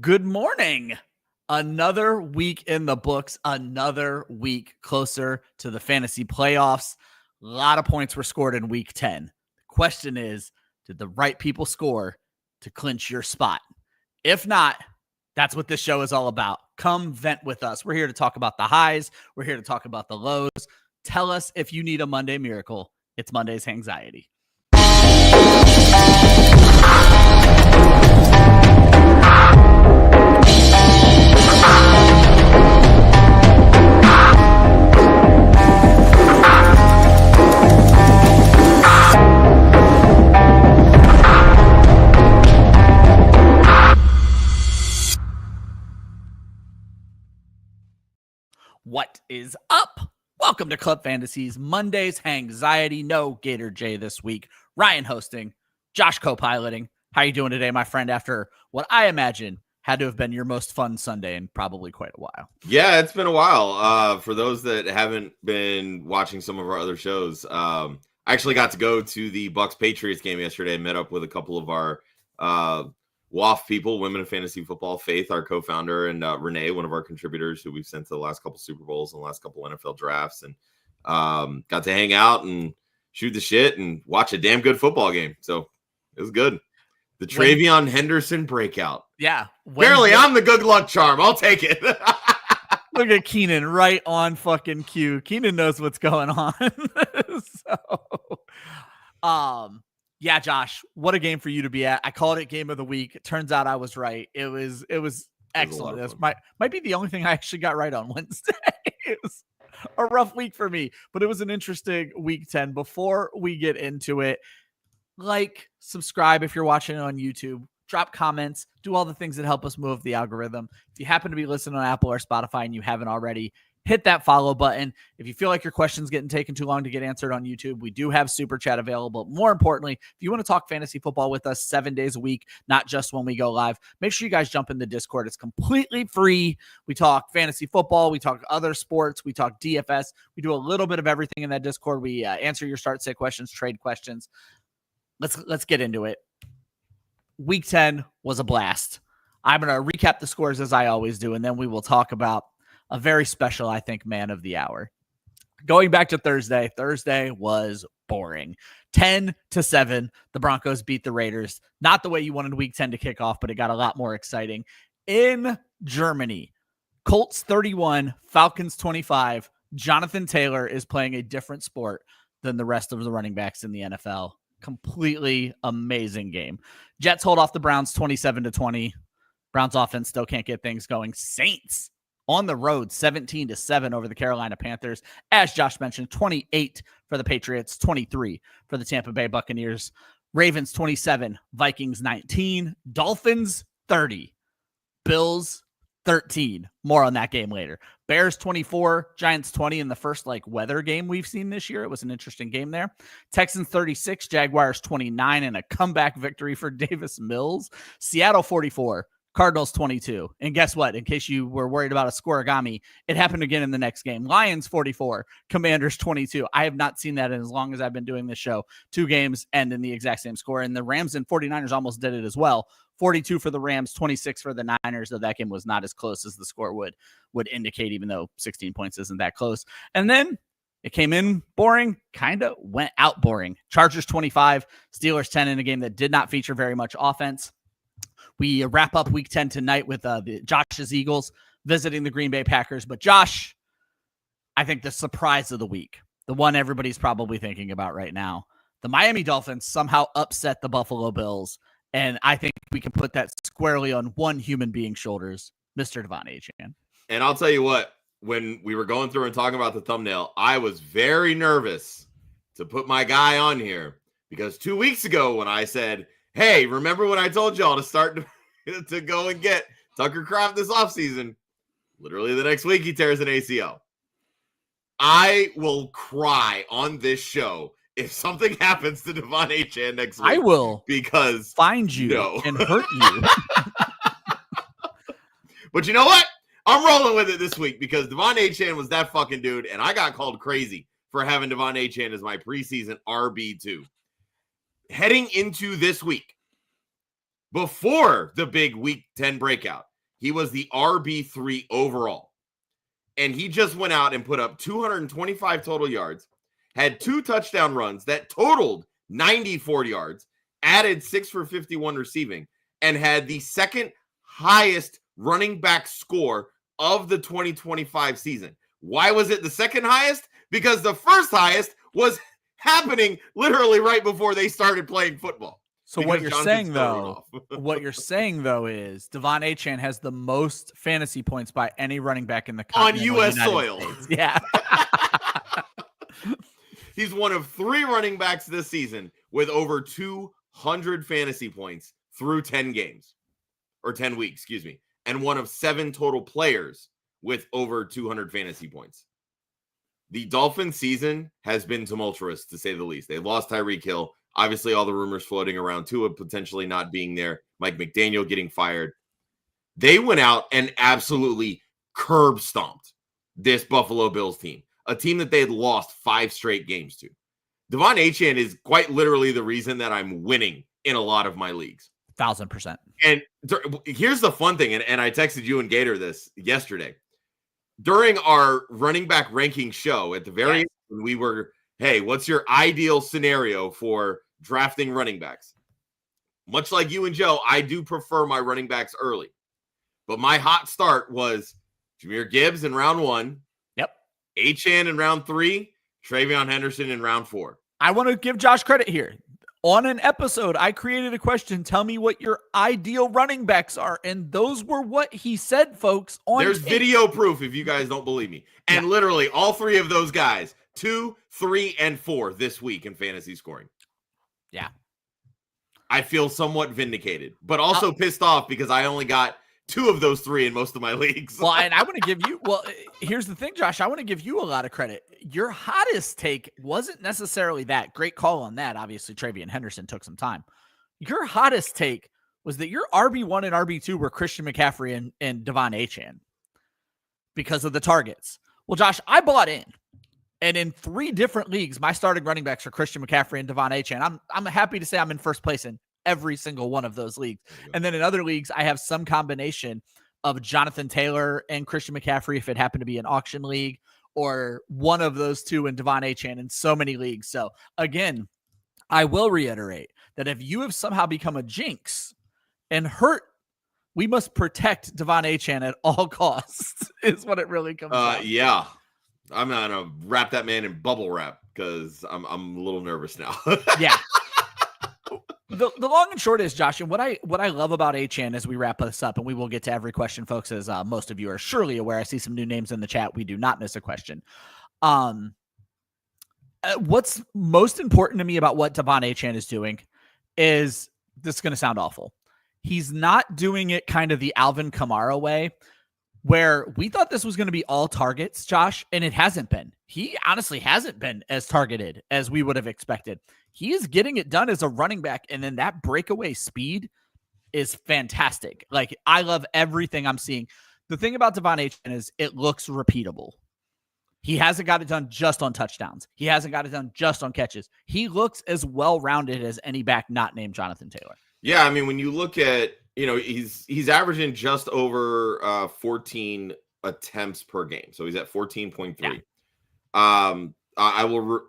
Good morning. Another week in the books, another week closer to the fantasy playoffs. A lot of points were scored in week 10. The question is, did the right people score to clinch your spot? If not, that's what this show is all about. Come vent with us. We're here to talk about the highs. We're here to talk about the lows. Tell us if you need a Monday miracle. It's Monday's Hangxiety. What is up? Welcome to Club Fantasy's Monday's Hangxiety. No Gator J this week. Ryan hosting, Josh co-piloting. How are you doing today, my friend, after what I imagine had to have been your most fun Sunday in probably quite a while? Yeah, it's been a while. For those that haven't been watching some of our other shows, I actually got to go to the Bucs-Patriots game yesterday. Met up with a couple of our WAF people, Women of Fantasy Football, Faith, our co-founder, and Renee, one of our contributors who we've sent to the last couple Super Bowls and the last couple NFL drafts, and got to hang out and shoot the shit and watch a damn good football game. So it was good. The Travion Henderson breakout. Yeah. Apparently, I'm the good luck charm. I'll take it. Look at Keenan right on fucking cue. Keenan knows what's going on. Yeah, Josh, what a game for you to be at. I called it game of the week. It turns out I was right. It was excellent. This might be the only thing I actually got right on Wednesday. It was a rough week for me, but it was an interesting week 10. Before we get into it, subscribe if you're watching it on YouTube, drop comments, do all the things that help us move the algorithm. If you happen to be listening on Apple or Spotify and you haven't already, hit that follow button. If you feel like your question's getting taken too long to get answered on YouTube, we do have Super Chat available. More importantly, if you want to talk fantasy football with us 7 days a week, not just when we go live, make sure you guys jump in the Discord. It's completely free. We talk fantasy football. We talk other sports. We talk DFS. We do a little bit of everything in that Discord. We answer your start sit questions, trade questions. Let's get into it. Week 10 was a blast. I'm going to recap the scores as I always do, and then we will talk about a very special, I think, man of the hour. Going back to Thursday was boring. 10-7, the Broncos beat the Raiders. Not the way you wanted week 10 to kick off, but it got a lot more exciting. In Germany, Colts 31, Falcons 25. Jonathan Taylor is playing a different sport than the rest of the running backs in the NFL. Completely amazing game. Jets hold off the Browns 27-20. Browns offense still can't get things going. Saints on the road, 17-7 over the Carolina Panthers. As Josh mentioned, 28 for the Patriots, 23 for the Tampa Bay Buccaneers. Ravens 27, Vikings 19, Dolphins 30, Bills 13. More on that game later. Bears 24, Giants 20 in the first weather game we've seen this year. It was an interesting game there. Texans 36, Jaguars 29, and a comeback victory for Davis Mills. Seattle 44. Cardinals 22. And guess what? In case you were worried about a scoregami, it happened again in the next game. Lions 44, Commanders 22. I have not seen that in as long as I've been doing this show. 2 games end in the exact same score. And the Rams and 49ers almost did it as well. 42 for the Rams, 26 for the Niners, though that game was not as close as the score would indicate, even though 16 points isn't that close. And then it came in boring, kind of went out boring. Chargers 25, Steelers 10 in a game that did not feature very much offense. We wrap up week 10 tonight with the Josh's Eagles visiting the Green Bay Packers. But Josh, I think the surprise of the week, the one everybody's probably thinking about right now, the Miami Dolphins somehow upset the Buffalo Bills. And I think we can put that squarely on one human being's shoulders, Mr. Devon Achane. And I'll tell you what, when we were going through and talking about the thumbnail, I was very nervous to put my guy on here because 2 weeks ago when I said, hey, remember when I told y'all to start to go and get Tucker Kraft this offseason? Literally the next week, he tears an ACL. I will cry on this show if something happens to Devon Achane next week. I will. Because find you and hurt you. But you know what? I'm rolling with it this week because Devon Achane was that fucking dude, and I got called crazy for having Devon Achane as my preseason RB2. Heading into this week, before the big week 10 breakout, He was the RB3 overall. And he just went out and put up 225 total yards, had 2 touchdown runs that totaled 94 yards, added 6 for 51 receiving, and had the second highest running back score of the 2025 season. Why was it the second highest? Because the first highest was happening literally right before they started playing football. So what you're saying though, is Devon Achane has the most fantasy points by any running back in the on U.S. soil. States. Yeah. He's one of 3 running backs this season with over 200 fantasy points through 10 games or 10 weeks, and one of 7 total players with over 200 fantasy points. The Dolphins season has been tumultuous, to say the least. They lost Tyreek Hill. Obviously, all the rumors floating around Tua potentially not being there, Mike McDaniel getting fired. They went out and absolutely curb stomped this Buffalo Bills team, a team that they had lost 5 straight games to. Devon Achane is quite literally the reason that I'm winning in a lot of my leagues. 1,000%. And here's the fun thing, and I texted you and Gator this yesterday. During our running back ranking show at the very end, we were, hey, what's your ideal scenario for drafting running backs? Much like you and Joe, I do prefer my running backs early. But my hot start was Jahmyr Gibbs in round 1. Yep. Achane in round 3. Travion Henderson in round 4. I want to give Josh credit here. On an episode, I created a question. Tell me what your ideal running backs are. And those were what he said, folks. There's video proof if you guys don't believe me. And literally all 3 of those guys, 2, 3, and 4 this week in fantasy scoring. Yeah. I feel somewhat vindicated, but also pissed off because I only got 2 of those 3 in most of my leagues. Well, and I want to give you, here's the thing, Josh. I want to give you a lot of credit. Your hottest take wasn't necessarily that. Great call on that. Obviously, Travion Henderson took some time. Your hottest take was that your RB1 and RB2 were Christian McCaffrey and Devon Achane because of the targets. Well, Josh, I bought in. And in 3 different leagues, my starting running backs are Christian McCaffrey and Devon Achane. I'm happy to say I'm in first place in every single one of those leagues. And then in other leagues, I have some combination of Jonathan Taylor and Christian McCaffrey if it happened to be an auction league, or one of those 2 in Devon Achane in so many leagues. So again, I will reiterate that if you have somehow become a jinx and hurt, we must protect Devon Achane at all costs is what it really comes down to. Yeah. I'm going to wrap that man in bubble wrap because I'm a little nervous now. Yeah. The long and short is, Josh, and what I love about Achane as we wrap this up, and we will get to every question, folks, as most of you are surely aware. I see some new names in the chat. We do not miss a question. What's most important to me about what Devon Achane is doing is, this is going to sound awful. He's not doing it kind of the Alvin Kamara way, where we thought this was going to be all targets, Josh, and it hasn't been. He honestly hasn't been as targeted as we would have expected. He is getting it done as a running back, and then that breakaway speed is fantastic. Like, I love everything I'm seeing. The thing about Devon Achane is it looks repeatable. He hasn't got it done just on touchdowns. He hasn't got it done just on catches. He looks as well-rounded as any back not named Jonathan Taylor. Yeah, I mean, when you look at, he's averaging just over 14 attempts per game. So he's at 14.3. Yeah. I will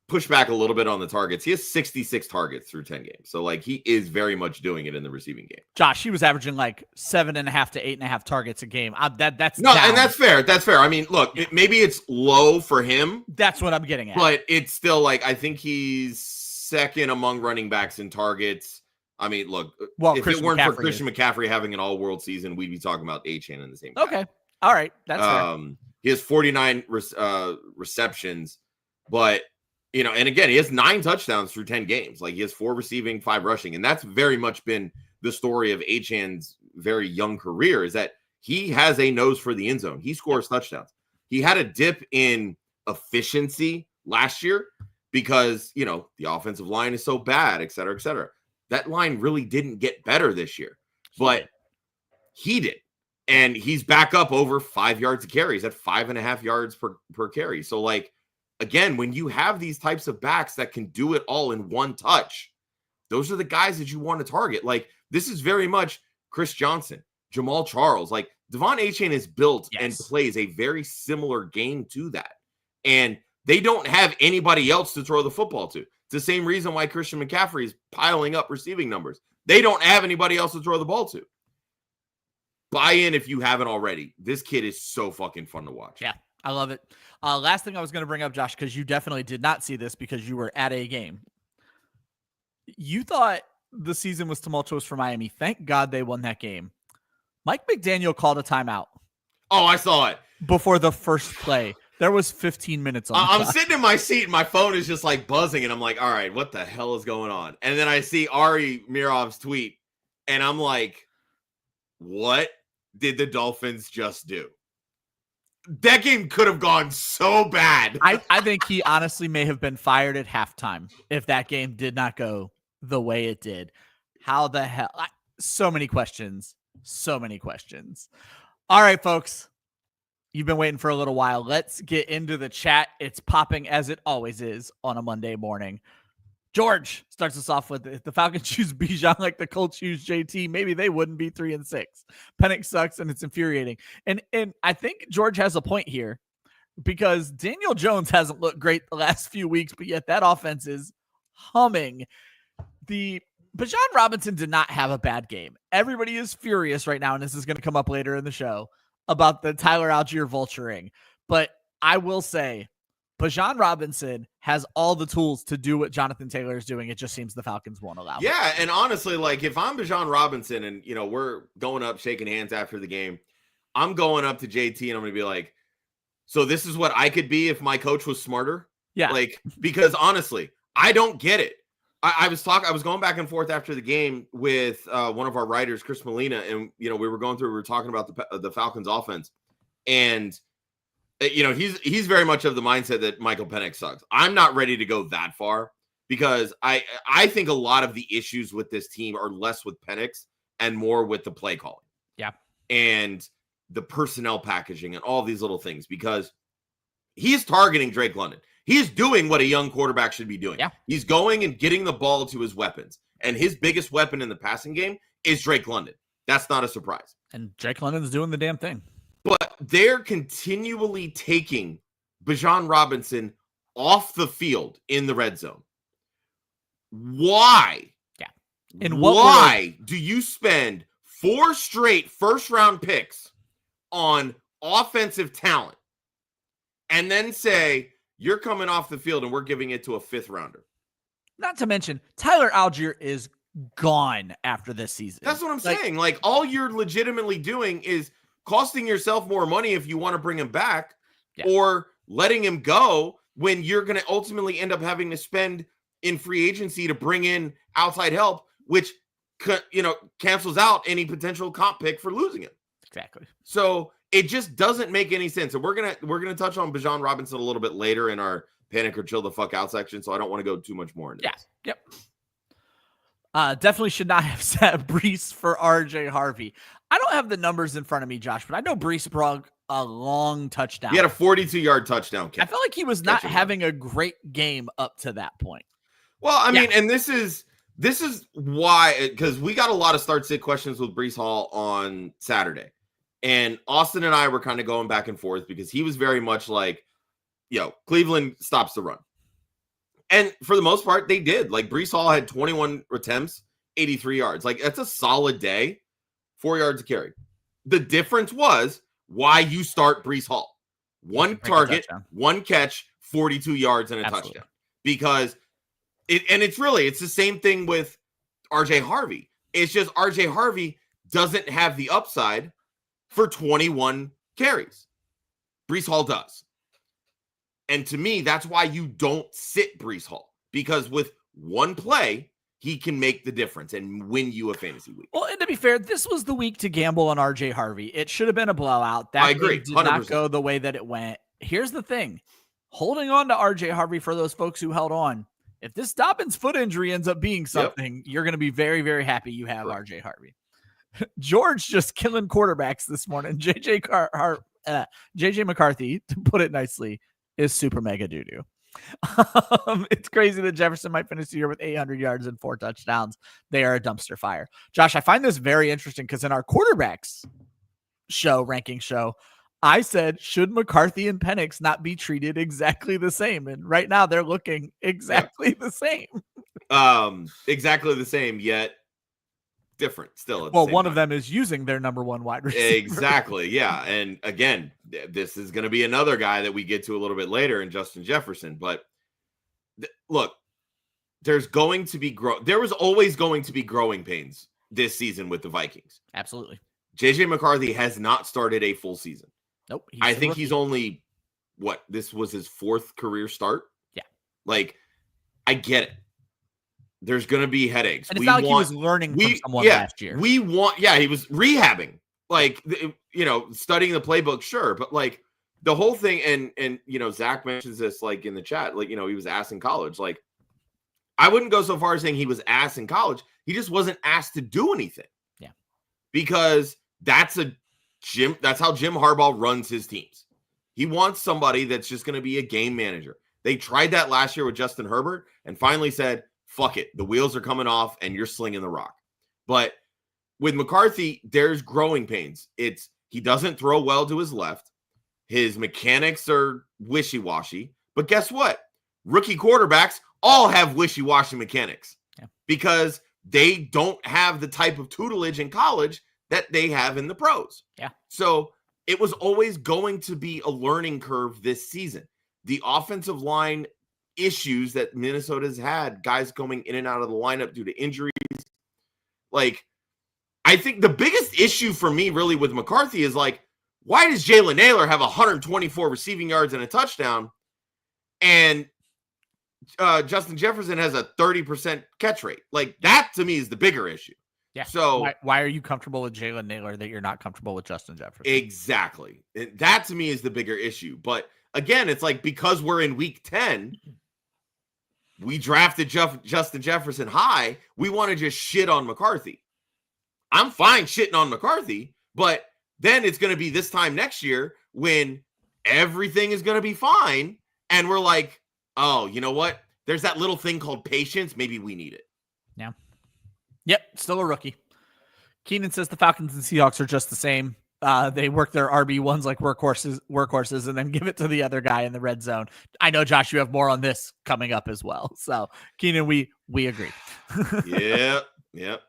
push back a little bit on the targets. He has 66 targets through 10 games. So, he is very much doing it in the receiving game. Josh, he was averaging 7.5 to 8.5 targets a game. That's no, down. And that's fair. That's fair. I mean, look, maybe it's low for him. That's what I'm getting at. But it's still I think he's second among running backs in targets. I mean, look, if it weren't for Christian McCaffrey having an all-world season, we'd be talking about Achane in the same time. Okay. All right. That's fair. He has 49 receptions, but, and again, he has 9 touchdowns through 10 games. He has 4 receiving, 5 rushing. And that's very much been the story of Achane's very young career, is that he has a nose for the end zone. He scores touchdowns. He had a dip in efficiency last year because, the offensive line is so bad, et cetera, et cetera. That line really didn't get better this year, but he did. And he's back up over 5 yards a carry. He's at 5.5 yards per carry. So, again, when you have these types of backs that can do it all in one touch, those are the guys that you want to target. This is very much Chris Johnson, Jamal Charles. Like Devon Achane is built and plays a very similar game to that. And they don't have anybody else to throw the football to. It's the same reason why Christian McCaffrey is piling up receiving numbers. They don't have anybody else to throw the ball to. Buy in if you haven't already. This kid is so fucking fun to watch. Yeah, I love it. Last thing I was going to bring up, Josh, because you definitely did not see this because you were at a game. You thought the season was tumultuous for Miami. Thank God they won that game. Mike McDaniel called a timeout. Oh, I saw it. Before the first play. There was 15 minutes on the I'm clock. sitting in my seat and my phone is just like buzzing and I'm like, all right, what the hell is going on? And then I see Ari Mirov's tweet and I'm like, what did the Dolphins just do? That game could have gone so bad. I think he honestly may have been fired at halftime if that game did not go the way it did. How the hell? So many questions. So many questions. All right, folks. You've been waiting for a little while. Let's get into the chat. It's popping as it always is on a Monday morning. George starts us off with, if the Falcons choose Bijan like the Colts choose JT, maybe they wouldn't be 3-6. Penix sucks and it's infuriating. And I think George has a point here because Daniel Jones hasn't looked great the last few weeks, but yet that offense is humming. The Bijan Robinson did not have a bad game. Everybody is furious right now, and this is going to come up later in the show, about the Tyler Algier vulturing. But I will say, Bijan Robinson has all the tools to do what Jonathan Taylor is doing. It just seems the Falcons won't allow it. Yeah, and honestly, like if I'm Bijan Robinson and, we're going up, shaking hands after the game, I'm going up to JT and I'm going to be like, so this is what I could be if my coach was smarter? Yeah. Like, because honestly, I don't get it. I was going back and forth after the game with one of our writers, Chris Molina, and we were talking about the Falcons offense, and he's very much of the mindset that Michael Penix sucks. I'm not ready to go that far because I think a lot of the issues with this team are less with Penix and more with the play calling. Yeah, and the personnel packaging and all these little things because he's targeting Drake London. He's doing what a young quarterback should be doing. Yeah. He's going and getting the ball to his weapons. And his biggest weapon in the passing game is Drake London. That's not a surprise. And Drake London's doing the damn thing. But they're continually taking Bijan Robinson off the field in the red zone. Why? Yeah. Why do you spend 4 straight first-round picks on offensive talent and then say, you're coming off the field and we're giving it to a 5th rounder? Not to mention, Tyler Algier is gone after this season. That's what I'm saying. Like, all you're legitimately doing is costing yourself more money if you want to bring him back or letting him go when you're going to ultimately end up having to spend in free agency to bring in outside help, which, cancels out any potential comp pick for losing him. Exactly. So it just doesn't make any sense. And we're gonna touch on Bijan Robinson a little bit later in our panic or chill the fuck out section. So I don't want to go too much more into this. Yep. Definitely should not have set Breece for RJ Harvey. I don't have the numbers in front of me, Josh, but I know Breece broke a long touchdown. He had a 42-yard touchdown catch. I felt like he was not having a great game up to that point. Well, I mean, and this is why, because we got a lot of start-sit questions with Breece Hall on Saturday. And Austin and I were kind of going back and forth because he was very much like, Cleveland stops the run. And for the most part, they did. Like, Breece Hall had 21 attempts, 83 yards. Like, that's a solid day, 4 yards a carry. The difference was why you start Breece Hall. 1 target, 1 catch, 42 yards, and a touchdown. Because it's the same thing with RJ Harvey. It's just RJ Harvey doesn't have the upside for 21 carries. Breece Hall does. And to me, that's why you don't sit Breece Hall. Because with 1 play, he can make the difference and win you a fantasy week. Well, and to be fair, this was the week to gamble on RJ Harvey. It should have been a blowout. That I agree. Did not go the way that it went. Here's the thing. Holding on to RJ Harvey for those folks who held on, if this Dobbins foot injury ends up being something, you're going to be very, very happy you have RJ Harvey. George just killing quarterbacks this morning. JJ McCarthy, to put it nicely, is super mega doo-doo. It's crazy that Jefferson might finish the year with 800 yards and 4 touchdowns. They are a dumpster fire. Josh, I find this very interesting because in our quarterbacks ranking show, I said, should McCarthy and Penix not be treated exactly the same? And right now they're looking exactly the same. Exactly the same, yet different still. Well, one of them is using their number one wide receiver. Exactly. Yeah. And again, this is going to be another guy that we get to a little bit later in Justin Jefferson. But look, there was always going to be growing pains this season with the Vikings. Absolutely. JJ McCarthy has not started a full season. Nope. I think he's only this was his 4th career start. Yeah. Like, I get it. There's going to be headaches. And it's not like he was learning from someone last year. He was rehabbing, like, studying the playbook, sure. But like the whole thing, and Zach mentions this like in the chat, like, he was asked in college. Like, I wouldn't go so far as saying he was asked in college. He just wasn't asked to do anything. Yeah. Because that's how Jim Harbaugh runs his teams. He wants somebody that's just going to be a game manager. They tried that last year with Justin Herbert and finally said, fuck it. The wheels are coming off and you're slinging the rock. But with McCarthy, there's growing pains. He doesn't throw well to his left. His mechanics are wishy-washy. But guess what? Rookie quarterbacks all have wishy-washy mechanics because they don't have the type of tutelage in college that they have in the pros. Yeah. So it was always going to be a learning curve this season. The offensive line issues that Minnesota's had, guys going in and out of the lineup due to injuries. Like, I think the biggest issue for me really with McCarthy is like, why does Jalen Naylor have 124 receiving yards and a touchdown and Justin Jefferson has a 30% catch rate? Like, that to me is the bigger issue. Yeah. So why are you comfortable with Jalen Naylor that you're not comfortable with Justin Jefferson? Exactly. That to me is the bigger issue. But again, it's like, because we're in week 10, we drafted Justin Jefferson high. We want to just shit on McCarthy. I'm fine shitting on McCarthy, but then it's going to be this time next year when everything is going to be fine. And we're like, oh, you know what? There's that little thing called patience. Maybe we need it. Yeah. Yep. Still a rookie. Keenan says the Falcons and Seahawks are just the same. They work their RB1s like workhorses and then give it to the other guy in the red zone. I know, Josh, you have more on this coming up as well. So, Keenan, we agree. Yep.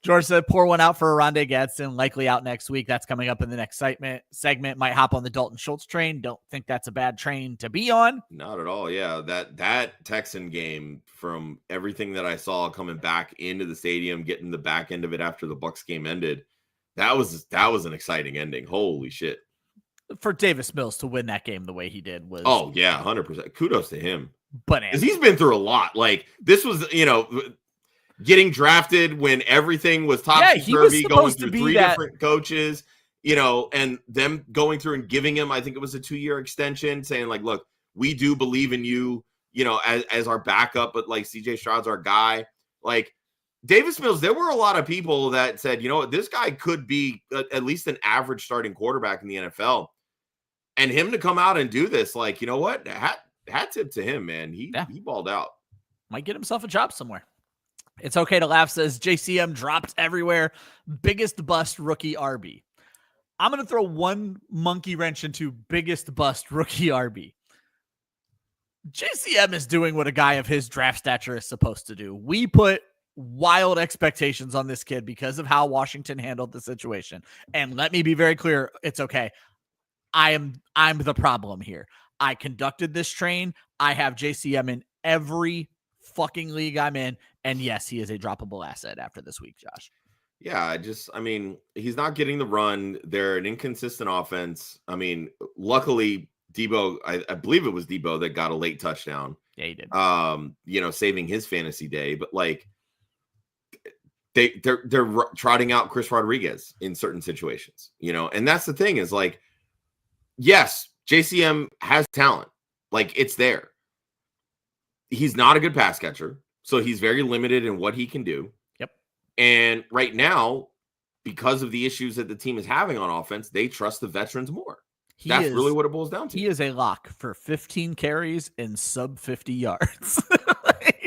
George said, pour one out for Rondé Gadsden, likely out next week. That's coming up in the next segment. Might hop on the Dalton Schultz train. Don't think that's a bad train to be on. Not at all. Yeah, that Texan game, from everything that I saw coming back into the stadium, getting the back end of it after the Bucs game ended, that was an exciting ending. Holy shit. For Davis Mills to win that game the way he did was... Oh, yeah, 100%. Kudos to him. Bananas. Because he's been through a lot. Like, this was, getting drafted when everything was topsy-turvy, going through 3 different coaches, and them going through and giving him, I think it was a 2-year extension, saying like, look, we do believe in you, as our backup, but like CJ Stroud's our guy. Like, Davis Mills, there were a lot of people that said, this guy could be at least an average starting quarterback in the NFL. And him to come out and do this, like, you know what? Hat tip to him, man. He balled out. Might get himself a job somewhere. It's okay to laugh, says JCM dropped everywhere. Biggest bust rookie RB. I'm going to throw one monkey wrench into biggest bust rookie RB. JCM is doing what a guy of his draft stature is supposed to do. We put wild expectations on this kid because of how Washington handled the situation. And let me be very clear. It's okay. I'm the problem here. I conducted this train. I have JCM in every fucking league I'm in. And yes, he is a droppable asset after this week, Josh. Yeah, he's not getting the run. They're an inconsistent offense. I mean, luckily, Debo, I believe it was Debo that got a late touchdown. Yeah, he did. Saving his fantasy day. But like, they're trotting out Chris Rodriguez in certain situations, and that's the thing is like, yes, JCM has talent. Like, it's there. He's not a good pass catcher, so he's very limited in what he can do. Yep. And right now, because of the issues that the team is having on offense, they trust the veterans more. That's really what it boils down to. He is a lock for 15 carries and sub 50 yards.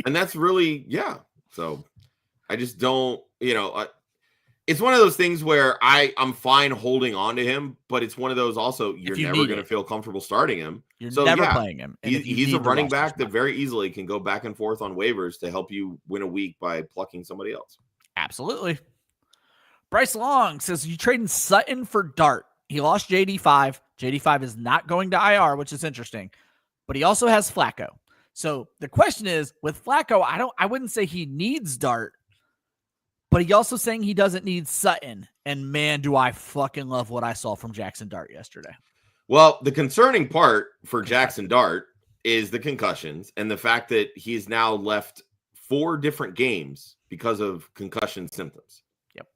And that's really, So I just don't, it's one of those things where I'm fine holding on to him, but it's one of those also, you're never going to feel comfortable starting him. You're never playing him. He's a running back that very easily can go back and forth on waivers to help you win a week by plucking somebody else. Absolutely. Bryce Long says, you trading Sutton for Dart. He lost JD5. JD5 is not going to IR, which is interesting, but he also has Flacco. So the question is, with Flacco, I wouldn't say he needs Dart, but he also saying he doesn't need Sutton. And man, do I fucking love what I saw from Jaxson Dart yesterday. Well, the concerning part for Jaxson Dart is the concussions and the fact that he's now left 4 different games because of concussion symptoms. Yep.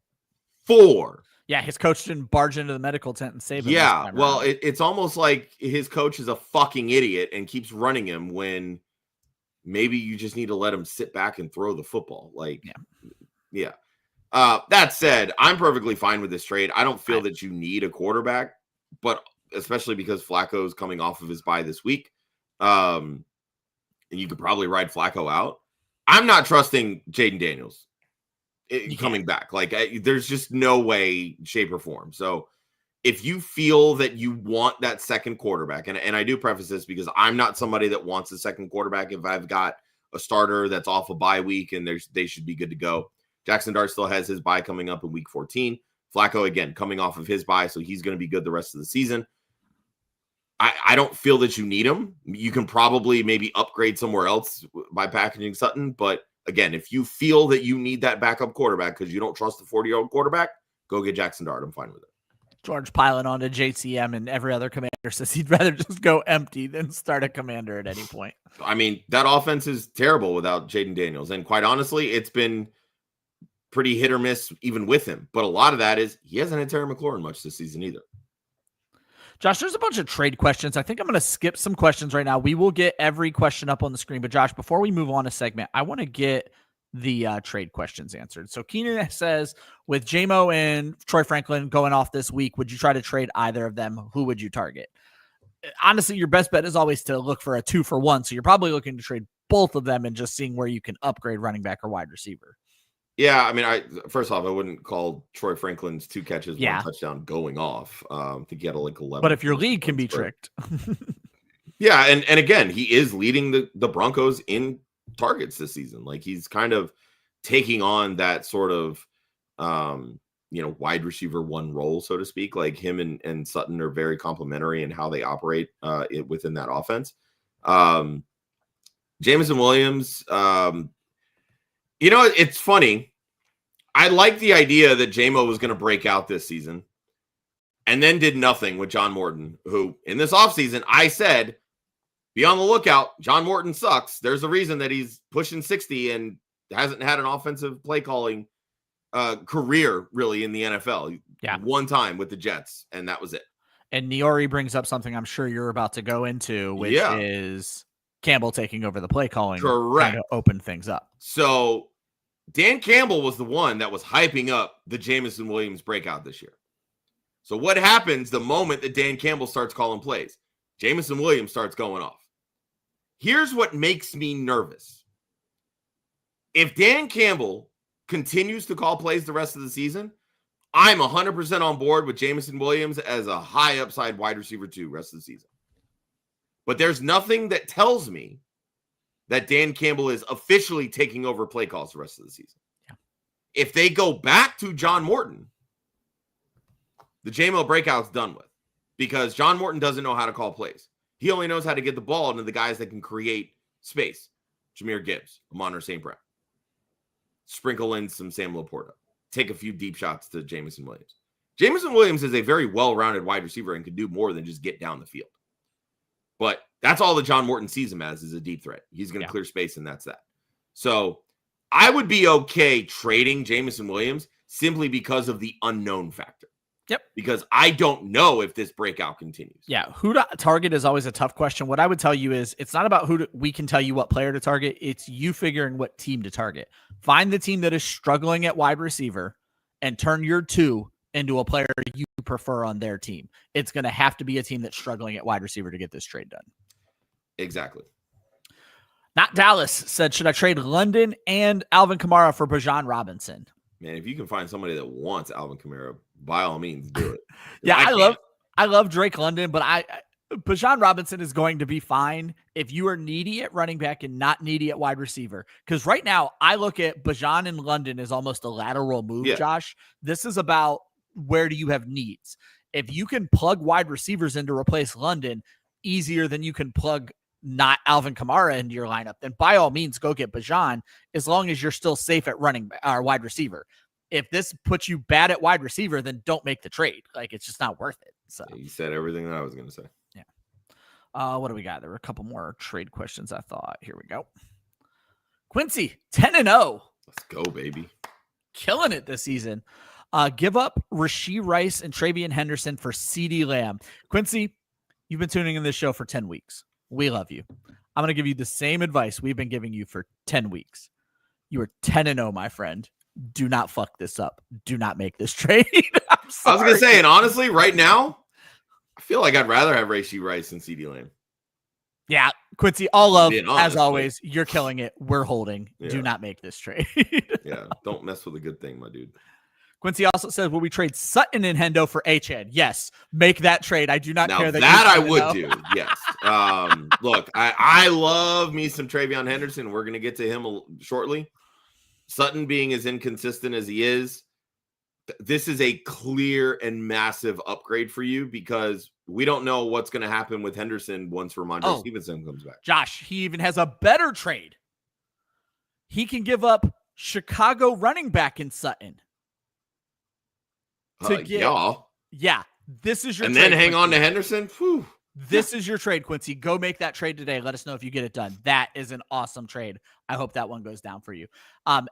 4. Yeah, his coach didn't barge into the medical tent and save him. Yeah, well, it's almost like his coach is a fucking idiot and keeps running him when maybe you just need to let him sit back and throw the football. Yeah. That said, I'm perfectly fine with this trade. I don't feel that you need a quarterback, but especially because Flacco's coming off of his bye this week. And you could probably ride Flacco out. I'm not trusting Jaden Daniels coming back. There's just no way, shape, or form. So if you feel that you want that second quarterback, and I do preface this because I'm not somebody that wants a second quarterback if I've got a starter that's off a bye week and they should be good to go. Jaxson Dart still has his bye coming up in week 14. Flacco, again, coming off of his bye, so he's going to be good the rest of the season. I don't feel that you need him. You can probably maybe upgrade somewhere else by packaging Sutton, but again, if you feel that you need that backup quarterback because you don't trust the 40-year-old quarterback, go get Jaxson Dart. I'm fine with it. George piling on to JCM, and every other commander says he'd rather just go empty than start a commander at any point. I mean, that offense is terrible without Jaden Daniels. And quite honestly, it's been pretty hit or miss even with him. But a lot of that is he hasn't had Terry McLaurin much this season either. Josh, there's a bunch of trade questions. I think I'm going to skip some questions right now. We will get every question up on the screen. But Josh, before we move on to segment, I want to get the trade questions answered. So Keenan says, with JMO and Troy Franklin going off this week, would you try to trade either of them? Who would you target? Honestly, your best bet is always to look for a 2-for-1. So you're probably looking to trade both of them and just seeing where you can upgrade running back or wide receiver. Yeah, I mean, first off, I wouldn't call Troy Franklin's 2 catches, 1 touchdown going off. I think he had 11. But if your league can be tricked. Yeah, and again, he is leading the Broncos in targets this season. He's kind of taking on that sort of wide receiver 1 role, so to speak. Him and Sutton are very complementary in how they operate within that offense. Jameson Williams, it's funny. I like the idea that JMO was going to break out this season and then did nothing with John Morton, who in this offseason, I said, be on the lookout. John Morton sucks. There's a reason that he's pushing 60 and hasn't had an offensive play calling career really in the NFL. Yeah. 1 time with the Jets, and that was it. And Niori brings up something I'm sure you're about to go into, which is Campbell taking over the play calling. Correct. To open things up. So Dan Campbell was the one that was hyping up the Jameson Williams breakout this year. So what happens the moment that Dan Campbell starts calling plays? Jameson Williams starts going off. Here's what makes me nervous. If Dan Campbell continues to call plays the rest of the season, I'm 100% on board with Jameson Williams as a high upside wide receiver 2 rest of the season. But there's nothing that tells me that Dan Campbell is officially taking over play calls the rest of the season. Yeah. If they go back to John Morton, the JMO breakout's done with, because John Morton doesn't know how to call plays. He only knows how to get the ball into the guys that can create space. Jahmyr Gibbs, Amon St. Brown. Sprinkle in some Sam Laporta. Take a few deep shots to Jameson Williams. Jameson Williams is a very well-rounded wide receiver and can do more than just get down the field. But that's all that John Morton sees him as, is a deep threat. He's going to clear space, and that's that. So I would be okay trading Jameson Williams simply because of the unknown factor. Yep. Because I don't know if this breakout continues. Yeah. Who to target is always a tough question. What I would tell you is it's not about we can tell you what player to target. It's you figuring what team to target. Find the team that is struggling at wide receiver and turn your 2 into a player you prefer on their team. It's going to have to be a team that's struggling at wide receiver to get this trade done. Exactly. Not Dallas said, should I trade London and Alvin Kamara for Bijan Robinson? Man, if you can find somebody that wants Alvin Kamara, by all means, do it. Yeah, I love Drake London, but Bijan Robinson is going to be fine if you are needy at running back and not needy at wide receiver. Because right now, I look at Bijan and London as almost a lateral move, Josh. This is about where do you have needs. If you can plug wide receivers in to replace London easier than you can plug not Alvin Kamara into your lineup, then by all means go get Bijan, as long as you're still safe at running or wide receiver. If this puts you bad at wide receiver, then don't make the trade. Like, it's just not worth it. So you said everything that I was going to say. Yeah. What do we got? There were a couple more trade questions, I thought. Here we go. Quincy, 10-0. Let's go, baby. Killing it this season. Give up Rashee Rice and Travion Henderson for CeeDee Lamb. Quincy, you've been tuning in this show for 10 weeks. We love you. I'm going to give you the same advice we've been giving you for 10 weeks. You are 10-0, my friend. Do not fuck this up. Do not make this trade. I was going to say, and honestly, right now, I feel like I'd rather have Rashee Rice than CeeDee Lamb. Yeah, Quincy, all love, as always. You're killing it. We're holding. Yeah. Do not make this trade. Yeah, don't mess with a good thing, my dude. Quincy also says, will we trade Sutton and Hendo for Achane? Yes, make that trade. I do not care that I would do. Yes. Look, I love me some Travion Henderson. We're going to get to him shortly. Sutton being as inconsistent as he is, this is a clear and massive upgrade for you because we don't know what's going to happen with Henderson once Ramondre Stevenson comes back. Josh, he even has a better trade. He can give up Chicago running back in Sutton. Yeah, this is your and trade, then hang Quincy. on to Henderson. Whew. This is your trade, Quincy. Go make that trade today. Let us know if you get it done. That is an awesome trade. I hope that one goes down for you.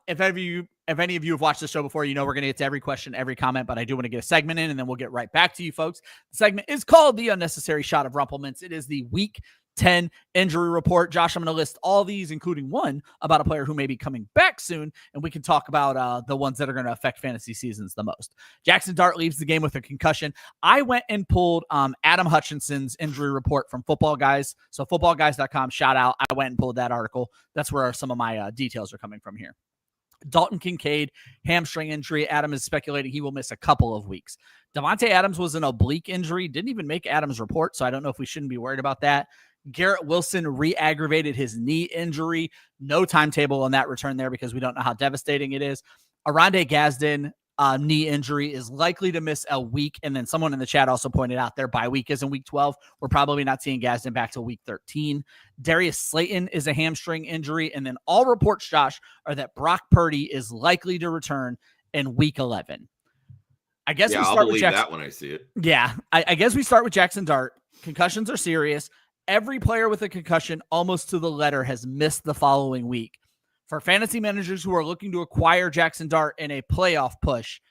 If any of you have watched the show before, you know we're going to get to every question, every comment, but I do want to get a segment in, and then we'll get right back to you folks. The segment is called The Unnecessary Shot of Rumplements. It is the Week 10 injury report. Josh, I'm going to list all these, including one about a player who may be coming back soon, and we can talk about the ones that are going to affect fantasy seasons the most. Jaxson Dart leaves the game with a concussion. I went and pulled Adam Hutchinson's injury report from Football Guys. So footballguys.com, shout out. I went and pulled that article. That's where some of my details are coming from here. Dalton Kincaid, hamstring injury. Adam is speculating he will miss a couple of weeks. Devontae Adams was an oblique injury. Didn't even make Adams' report, so I don't know if we shouldn't be worried about that. Garrett Wilson re-aggravated his knee injury. No timetable on that return there because we don't know how devastating it is. Arande Gazdin, knee injury, is likely to miss a week. And then someone in the chat also pointed out their bye week is in week 12. We're probably not seeing Gazdin back till week 13. Darius Slayton is a hamstring injury. And then all reports, Josh, are that Brock Purdy is likely to return in week 11. I guess we start with that when I see it. Yeah, I guess we start with Jaxson Dart. Concussions are serious. Every player with a concussion, almost to the letter, has missed the following week. For fantasy managers who are looking to acquire Jaxson Dart in a playoff push,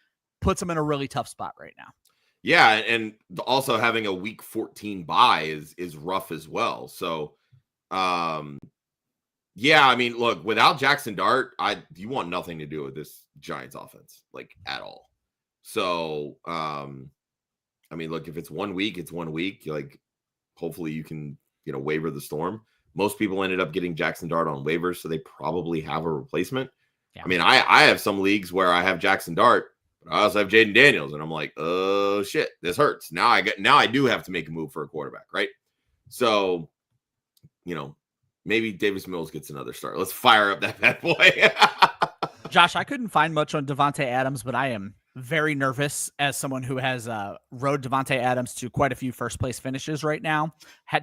puts them in a really tough spot right now. Yeah, and also having a week 14 bye is rough as well. So, yeah, I mean, look, without Jaxson Dart, you want nothing to do with this Giants offense, like at all. So, I mean, look, if it's 1 week, it's 1 week. Like, hopefully you can, waiver the storm. Most people ended up getting Jaxson Dart on waivers, so they probably have a replacement. Yeah. I mean, I have some leagues where I have Jaxson Dart, but I also have Jaden Daniels, and I'm like, oh shit, this hurts. Now I do have to make a move for a quarterback, right? So, maybe Davis Mills gets another start. Let's fire up that bad boy. Josh, I couldn't find much on Devontae Adams, but I am very nervous as someone who has rode Devontae Adams to quite a few first place finishes right now.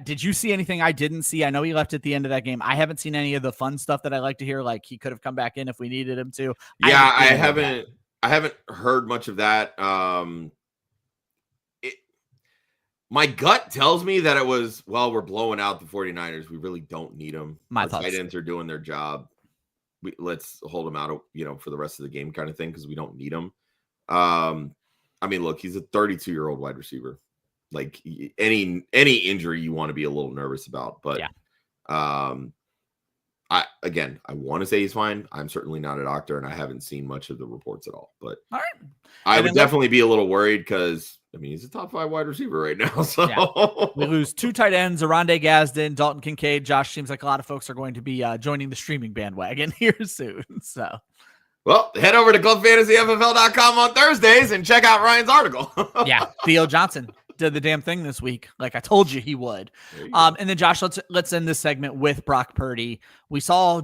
Did you see anything I didn't see? I know he left at the end of that game. I haven't seen any of the fun stuff that I like to hear. Like he could have come back in if we needed him to. Yeah, I haven't heard much of that. My gut tells me that it was, we're blowing out the 49ers. We really don't need them. My thoughts. Tight ends are doing their job. Let's hold them out, for the rest of the game kind of thing because we don't need them. I mean, look, he's a 32-year-old wide receiver. Like any injury you want to be a little nervous about, but yeah. I want to say he's fine. I'm certainly not a doctor, and I haven't seen much of the reports at all. But all right. I would definitely be a little worried because, I mean, he's a top 5 wide receiver right now. So we lose 2 tight ends, Arande Gadsden, Dalton Kincaid. Josh, seems like a lot of folks are going to be joining the streaming bandwagon here soon. So, well, head over to clubfantasyffl.com on Thursdays and check out Ryan's article. Yeah, Theo Johnson did the damn thing this week, like I told you he would. And then Josh, let's end this segment with Brock Purdy. We saw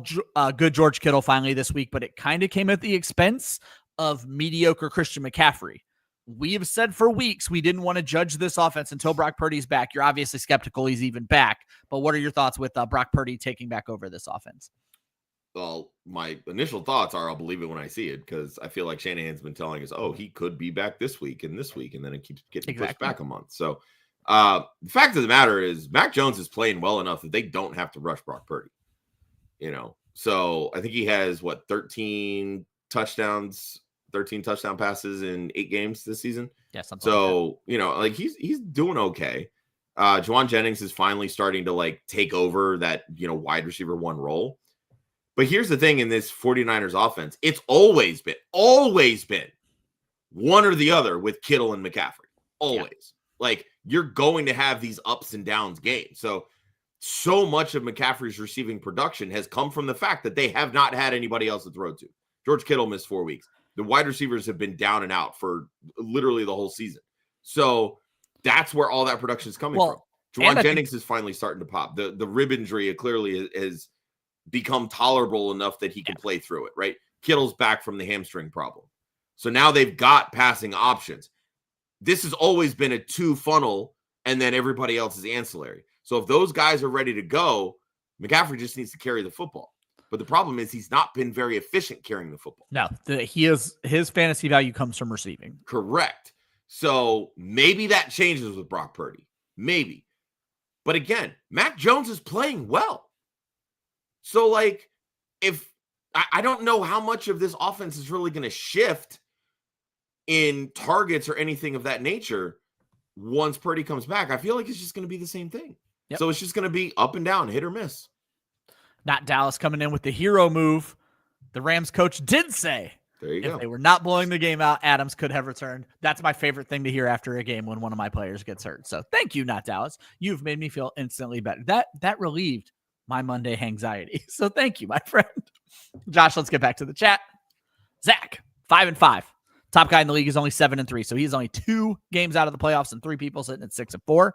good George Kittle finally this week, but it kind of came at the expense of mediocre Christian McCaffrey. We have said for weeks we didn't want to judge this offense until Brock Purdy's back. You're obviously skeptical he's even back, but what are your thoughts with Brock Purdy taking back over this offense? Well, my initial thoughts are I'll believe it when I see it, because I feel like Shanahan's been telling us, oh, he could be back this week, and then it keeps getting pushed back a month. So the fact of the matter is Mac Jones is playing well enough that they don't have to rush Brock Purdy. So I think he has 13 touchdown passes in 8 games this season. Yeah, so like he's doing okay. Juwan Jennings is finally starting to take over that wide receiver 1 role. But here's the thing in this 49ers offense, it's always been one or the other with Kittle and McCaffrey. Always. Yeah. You're going to have these ups and downs games. So much of McCaffrey's receiving production has come from the fact that they have not had anybody else to throw to. George Kittle missed 4 weeks. The wide receivers have been down and out for literally the whole season. So that's where all that production is coming from. Juwan Jennings is finally starting to pop. The rib injury clearly has become tolerable enough that he can play through it, right? Kittle's back from the hamstring problem. So now they've got passing options. This has always been a 2 funnel, and then everybody else is ancillary. So if those guys are ready to go, McCaffrey just needs to carry the football. But the problem is he's not been very efficient carrying the football. No, his fantasy value comes from receiving. Correct. So maybe that changes with Brock Purdy. Maybe. But again, Mac Jones is playing well. So, if I don't know how much of this offense is really going to shift in targets or anything of that nature once Purdy comes back. I feel like it's just going to be the same thing. Yep. So it's just going to be up and down, hit or miss. Not Dallas coming in with the hero move. The Rams coach did say if they were not blowing the game out, Adams could have returned. That's my favorite thing to hear after a game when one of my players gets hurt. So thank you, not Dallas. You've made me feel instantly better. That relieved my Monday Hangxiety. So thank you, my friend. Josh, let's get back to the chat. Zach, 5-5. Top guy in the league is only 7-3. So he's only 2 games out of the playoffs and 3 people sitting at 6-4.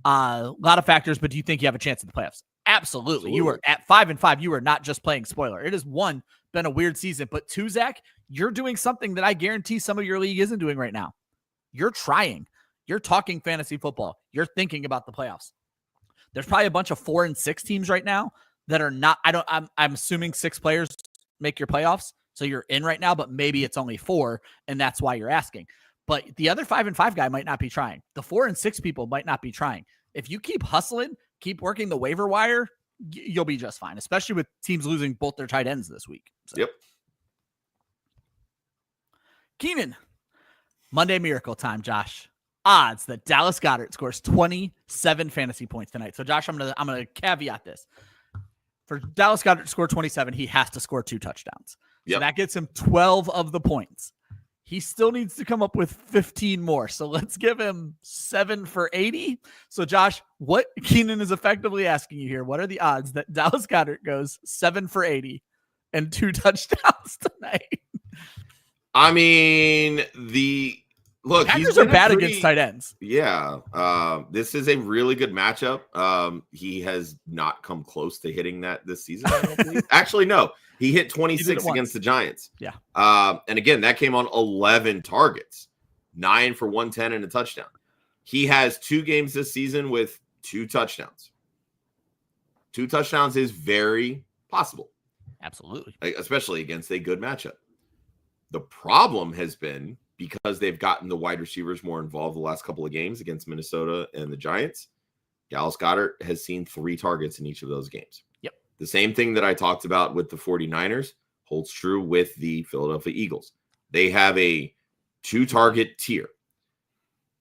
A lot of factors, but do you think you have a chance at the playoffs? Absolutely. You are at 5-5. You are not just playing spoiler. It has been a weird season, but 2, Zach, you're doing something that I guarantee some of your league isn't doing right now. You're trying. You're talking fantasy football. You're thinking about the playoffs. There's probably a bunch of 4 and 6 teams right now that are not. I'm assuming 6 players make your playoffs, so you're in right now. But maybe it's only 4, and that's why you're asking. But the other 5-5 guy might not be trying. The 4 and 6 people might not be trying. If you keep hustling, keep working the waiver wire, you'll be just fine. Especially with teams losing both their tight ends this week. So. Yep. Keenan, Monday miracle time, Josh. Odds that Dallas Goedert scores 27 fantasy points tonight. So Josh, I'm gonna caveat this. For Dallas Goedert to score 27, he has to score 2 touchdowns. Yep. So that gets him 12 of the points. He still needs to come up with 15 more. So let's give him 7 for 80. So Josh, what Keenan is effectively asking you here, what are the odds that Dallas Goedert goes 7 for 80 and 2 touchdowns tonight? I mean, Packers are bad against tight ends. Yeah. This is a really good matchup. He has not come close to hitting that this season, I don't believe. Actually, no. He hit 26 against the Giants. Yeah. And again, that came on 11 targets, 9 for 110 and a touchdown. He has 2 games this season with 2 touchdowns. 2 touchdowns is very possible. Absolutely. Especially against a good matchup. The problem has been because they've gotten the wide receivers more involved the last couple of games against Minnesota and the Giants. Dallas Goedert has seen 3 targets in each of those games. Yep. The same thing that I talked about with the 49ers holds true with the Philadelphia Eagles. They have a 2-target tier.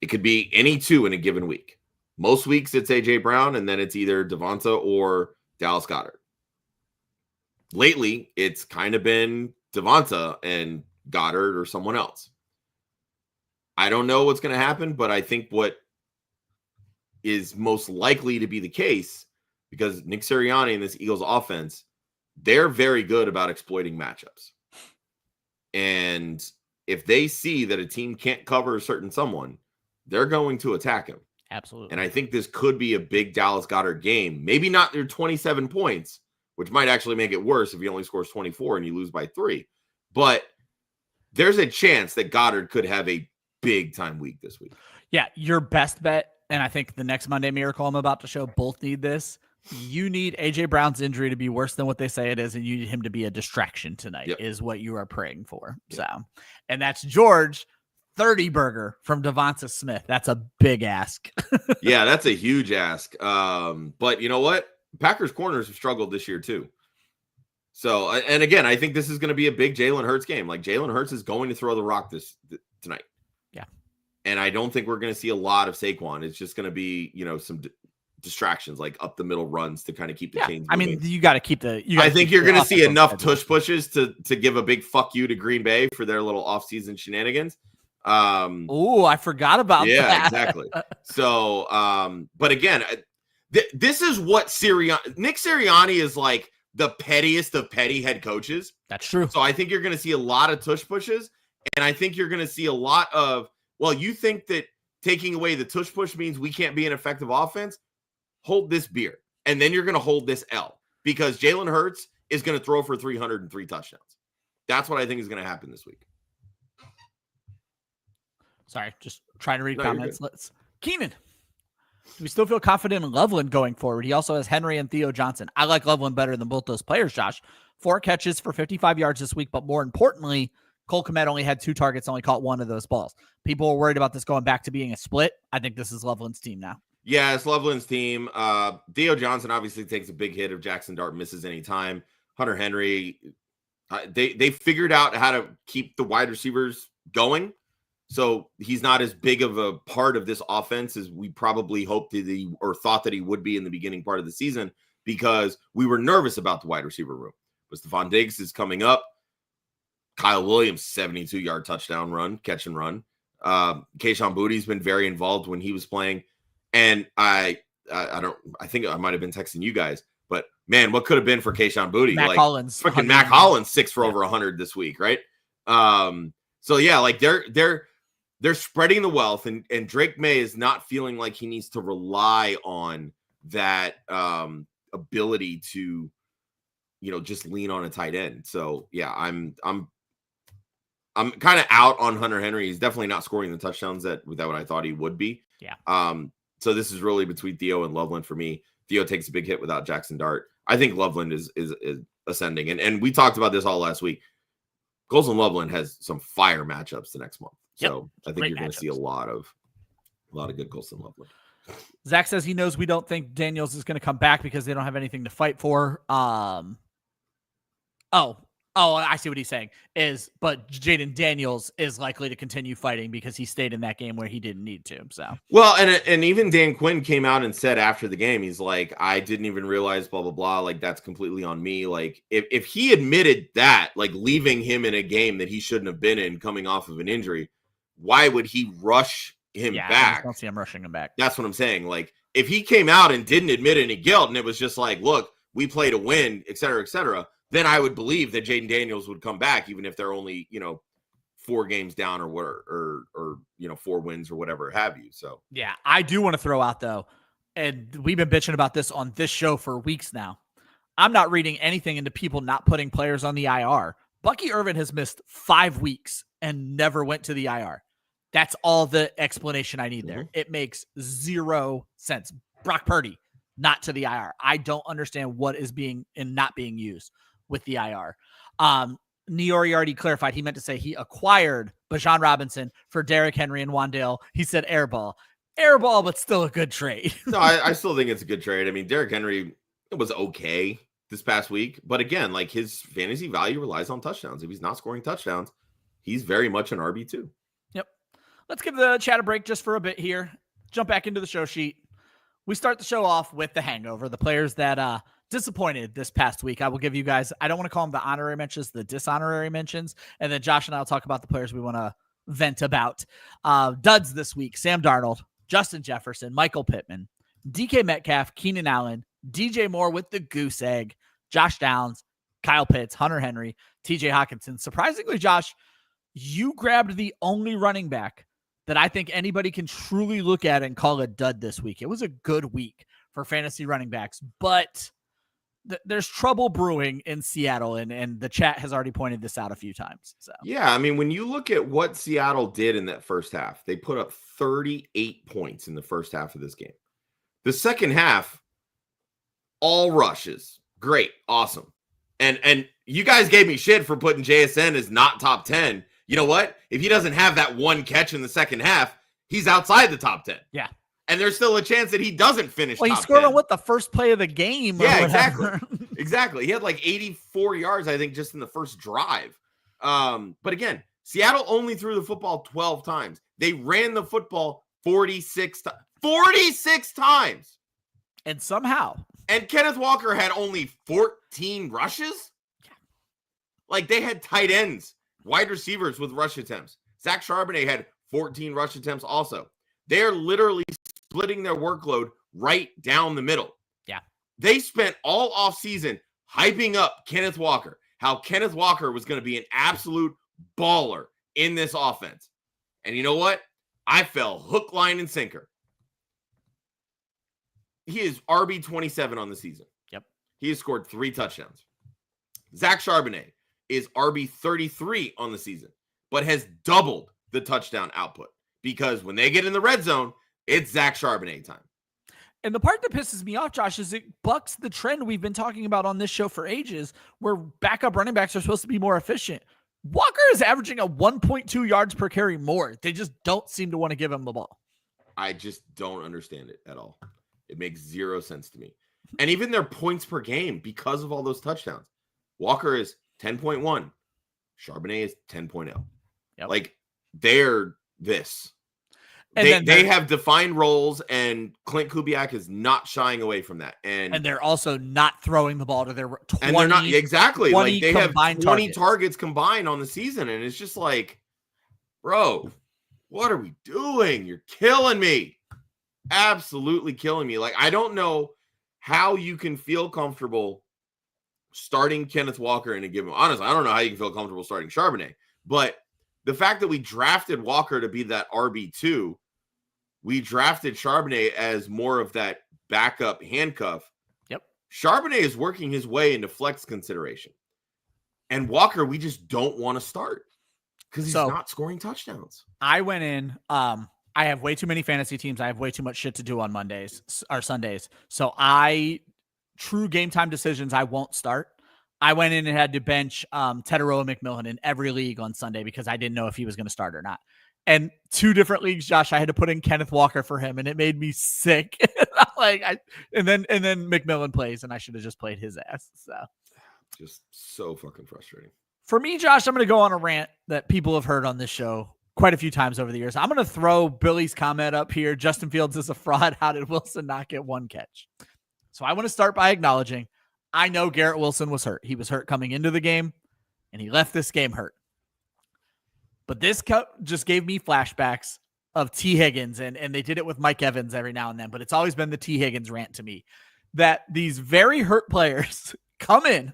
It could be any 2 in a given week. Most weeks it's A.J. Brown, and then it's either Devonta or Dallas Goedert. lately it's kind of been Devonta and Goddard or someone else. I don't know what's going to happen, but I think what is most likely to be the case, because Nick Sirianni and this Eagles offense, they're very good about exploiting matchups. And if they see that a team can't cover a certain someone, they're going to attack him. Absolutely. And I think this could be a big Dallas Goedert game. Maybe not their 27 points, which might actually make it worse if he only scores 24 and you lose by 3. But there's a chance that Goddard could have a big time week this week. Yeah, your best bet, and I think the next Monday Miracle I'm about to show both need this. You need A.J. Brown's injury to be worse than what they say it is, and you need him to be a distraction tonight, is what you are praying for. Yep. So, and that's George 30 burger from Devonta Smith. That's a big ask. Yeah, that's a huge ask. But you know what? Packers corners have struggled this year too. So, and again, I think this is going to be a big Jalen Hurts game. Like Jalen Hurts is going to throw the rock tonight. Yeah. And I don't think we're going to see a lot of Saquon. It's just going to be, some distractions, like up the middle runs to kind of keep the chains moving. I mean, you got to keep the. I think you're going to see enough tush pushes to give a big fuck you to Green Bay for their little offseason shenanigans. I forgot about that. Yeah, exactly. So, but again, this is what Nick Sirianni is like the pettiest of petty head coaches. That's true. So I think you're going to see a lot of tush pushes, and I think you're going to see a lot of. Well, you think that taking away the tush push means we can't be an effective offense? Hold this beer. And then you're going to hold this L because Jalen Hurts is going to throw for 303 touchdowns. That's what I think is going to happen this week. Sorry, just trying to read comments. Let's Keenan. Do we still feel confident in Loveland going forward? He also has Henry and Theo Johnson. I like Loveland better than both those players, Josh. 4 catches for 55 yards this week, but more importantly, Cole Kmet only had 2 targets, only caught 1 of those balls. People were worried about this going back to being a split. I think this is Loveland's team now. Yeah, it's Loveland's team. Theo Johnson obviously takes a big hit if Jaxson Dart misses any time. Hunter Henry, they figured out how to keep the wide receivers going. So he's not as big of a part of this offense as we probably hoped or thought that he would be in the beginning part of the season because we were nervous about the wide receiver room. But Stephon Diggs is coming up. Kyle Williams, 72-yard touchdown catch and run. Kayshon Boutte's been very involved when he was playing. And I think I might have been texting you guys, but man, what could have been for Kayshon Boutte? Mac Hollins. Freaking Mac Hollins, 6 for over 100 this week, right? So yeah, like they're spreading the wealth, and Drake May is not feeling like he needs to rely on that ability to, just lean on a tight end. So yeah, I'm kind of out on Hunter Henry. He's definitely not scoring the touchdowns that what I thought he would be. Yeah. So this is really between Theo and Loveland for me. Theo takes a big hit without Jaxson Dart. I think Loveland is ascending, and we talked about this all last week. Colson Loveland has some fire matchups the next month. So I think you're going to see a lot of good Colson Loveland. Zach says he knows we don't think Daniels is going to come back because they don't have anything to fight for. I see what he's saying but Jaden Daniels is likely to continue fighting because he stayed in that game where he didn't need to. So, well, and even Dan Quinn came out and said after the game, he's like, I didn't even realize blah, blah, blah. Like that's completely on me. Like if he admitted that, like leaving him in a game that he shouldn't have been in coming off of an injury, why would he rush him back? I don't see him rushing him back. That's what I'm saying. Like if he came out and didn't admit any guilt and it was just like, look, we play to win, et cetera, then I would believe that Jaden Daniels would come back, even if they're only, 4 games down or 4 wins or whatever have you. So, yeah, I do want to throw out though, and we've been bitching about this on this show for weeks now. I'm not reading anything into people not putting players on the IR. Bucky Irvin has missed 5 weeks and never went to the IR. That's all the explanation I need there. It makes 0 sense. Brock Purdy, not to the IR. I don't understand what is being and not being used with the IR. Niori already clarified. He meant to say he acquired Bijan Robinson for Derrick Henry and Wan'Dale. He said airball, but still a good trade. No, I still think it's a good trade. I mean, Derrick Henry, it was okay this past week, but again, like his fantasy value relies on touchdowns. If he's not scoring touchdowns, he's very much an RB2. Yep. Let's give the chat a break just for a bit here. Jump back into the show sheet. We start the show off with the hangover, the players that disappointed this past week. I will give you guys, I don't want to call them the honorary mentions, the dishonorary mentions. And then Josh and I will talk about the players we want to vent about. Duds this week: Sam Darnold, Justin Jefferson, Michael Pittman, DK Metcalf, Keenan Allen, DJ Moore with the goose egg, Josh Downs, Kyle Pitts, Hunter Henry, TJ Hawkinson. Surprisingly, Josh, you grabbed the only running back that I think anybody can truly look at and call a dud this week. It was a good week for fantasy running backs, but there's trouble brewing in Seattle, and the chat has already pointed this out a few times. So yeah, I mean, when you look at what Seattle did in that first half, they put up 38 points in the first half of this game. The second half, all rushes. Great. Awesome. And you guys gave me shit for putting JSN as not top 10. You know what? If he doesn't have that one catch in the second half, he's outside the top 10. Yeah. And there's still a chance that he doesn't finish. Well, he scored on the first play of the game. Yeah, exactly. Exactly. He had like 84 yards, I think, just in the first drive. But again, Seattle only threw the football 12 times. They ran the football 46 times. 46 times. And somehow. And Kenneth Walker had only 14 rushes? Like, they had tight ends, wide receivers with rush attempts. Zach Charbonnet had 14 rush attempts also. They're literally splitting their workload right down the middle. Yeah. They spent all offseason hyping up Kenneth Walker, how Kenneth Walker was going to be an absolute baller in this offense. And you know what? I fell hook, line, and sinker. He is RB 27 on the season. Yep. He has scored 3 touchdowns. Zach Charbonnet is RB 33 on the season, but has doubled the touchdown output because when they get in the red zone, it's Zach Charbonnet time. And the part that pisses me off, Josh, is it bucks the trend we've been talking about on this show for ages, where backup running backs are supposed to be more efficient. Walker is averaging a 1.2 yards per carry more. They just don't seem to want to give him the ball. I just don't understand it at all. It makes zero sense to me. And even their points per game, because of all those touchdowns, Walker is 10.1. Charbonnet is 10.0. Yep. Like, they're this. And they have defined roles, and Clint Kubiak is not shying away from that. And they're also not throwing the ball to their 20, and they're not exactly like they have 20 targets combined on the season, and it's just like, bro, what are we doing? You're killing me. Absolutely killing me. Like, I don't know how you can feel comfortable starting Kenneth Walker in a given. Honestly, I don't know how you can feel comfortable starting Charbonnet, but the fact that we drafted Walker to be that RB2, we drafted Charbonnet as more of that backup handcuff. Yep. Charbonnet is working his way into flex consideration. And Walker, we just don't want to start because he's not scoring touchdowns. I went in, I have way too many fantasy teams. I have way too much shit to do on Mondays or Sundays. So true game time decisions, I won't start. I went in and had to bench Teteroa McMillan in every league on Sunday because I didn't know if he was going to start or not. And 2 different leagues, Josh, I had to put in Kenneth Walker for him, and it made me sick. And then McMillan plays, and I should have just played his ass. So just so fucking frustrating. For me, Josh, I'm going to go on a rant that people have heard on this show quite a few times over the years. I'm going to throw Billy's comment up here. Justin Fields is a fraud. How did Wilson not get 1 catch? So I want to start by acknowledging I know Garrett Wilson was hurt. He was hurt coming into the game, and he left this game hurt. But this just gave me flashbacks of T. Higgins, and they did it with Mike Evans every now and then, but it's always been the T. Higgins rant to me, that these very hurt players come in,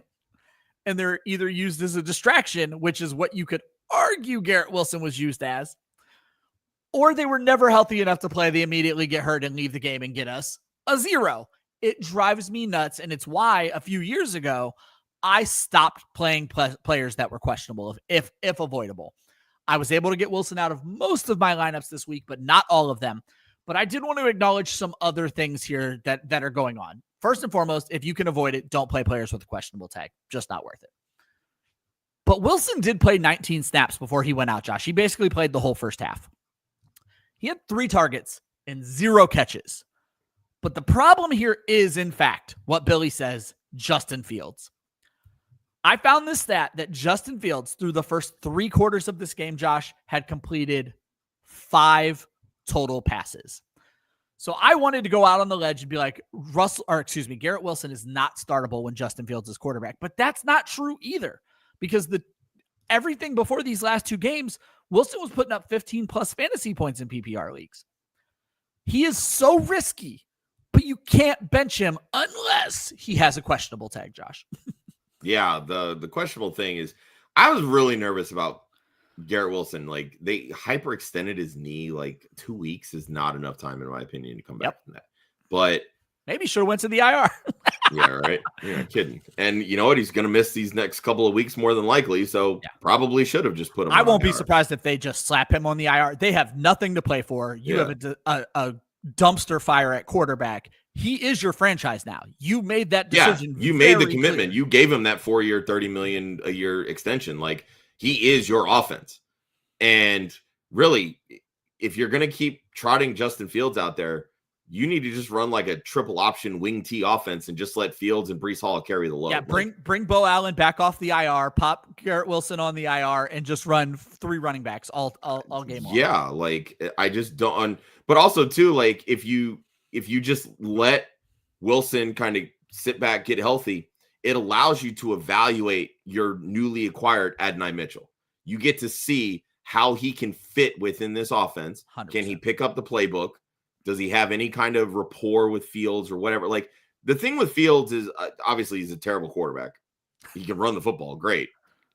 and they're either used as a distraction, which is what you could argue Garrett Wilson was used as, or they were never healthy enough to play. They immediately get hurt and leave the game and get us a 0. It drives me nuts, and it's why a few years ago I stopped playing players that were questionable, if avoidable. I was able to get Wilson out of most of my lineups this week, but not all of them. But I did want to acknowledge some other things here that are going on. First and foremost, if you can avoid it, don't play players with a questionable tag. Just not worth it. But Wilson did play 19 snaps before he went out, Josh. He basically played the whole first half. He had 3 targets and 0 catches. But the problem here is, in fact, what Billy says, Justin Fields. I found this stat that Justin Fields, through the first 3 quarters of this game, Josh, had completed 5 total passes. So I wanted to go out on the ledge and be like, Garrett Wilson is not startable when Justin Fields is quarterback. But that's not true either, because everything before these last 2 games, Wilson was putting up 15 plus fantasy points in PPR leagues. He is so risky, but you can't bench him unless he has a questionable tag, Josh. Yeah, the questionable thing is, I was really nervous about Garrett Wilson. Like, they hyperextended his knee. Like, 2 weeks is not enough time, in my opinion, to come back from that. But maybe should have went to the IR. Yeah, right. You're not kidding. And you know what? He's going to miss these next couple of weeks more than likely. So probably should have just put him. I won't be surprised if they just slap him on the IR. They have nothing to play for. You have a dumpster fire at quarterback. He is your franchise now. You made that decision. You made the commitment. Clear. You gave him that 4-year, $30 million a year extension. Like, he is your offense. And really, if you're going to keep trotting Justin Fields out there, you need to just run like a triple option wing T offense and just let Fields and Breece Hall carry the load. Yeah, bring Bo Allen back off the IR, pop Garrett Wilson on the IR, and just run 3 running backs all game long. Yeah, like, I just don't. But also too, like, if you just let Wilson kind of sit back, get healthy, it allows you to evaluate your newly acquired Adonai Mitchell. You get to see how he can fit within this offense. 100%. Can he pick up the playbook? Does he have any kind of rapport with Fields or whatever? Like, the thing with Fields is, obviously he's a terrible quarterback. He can run the football great,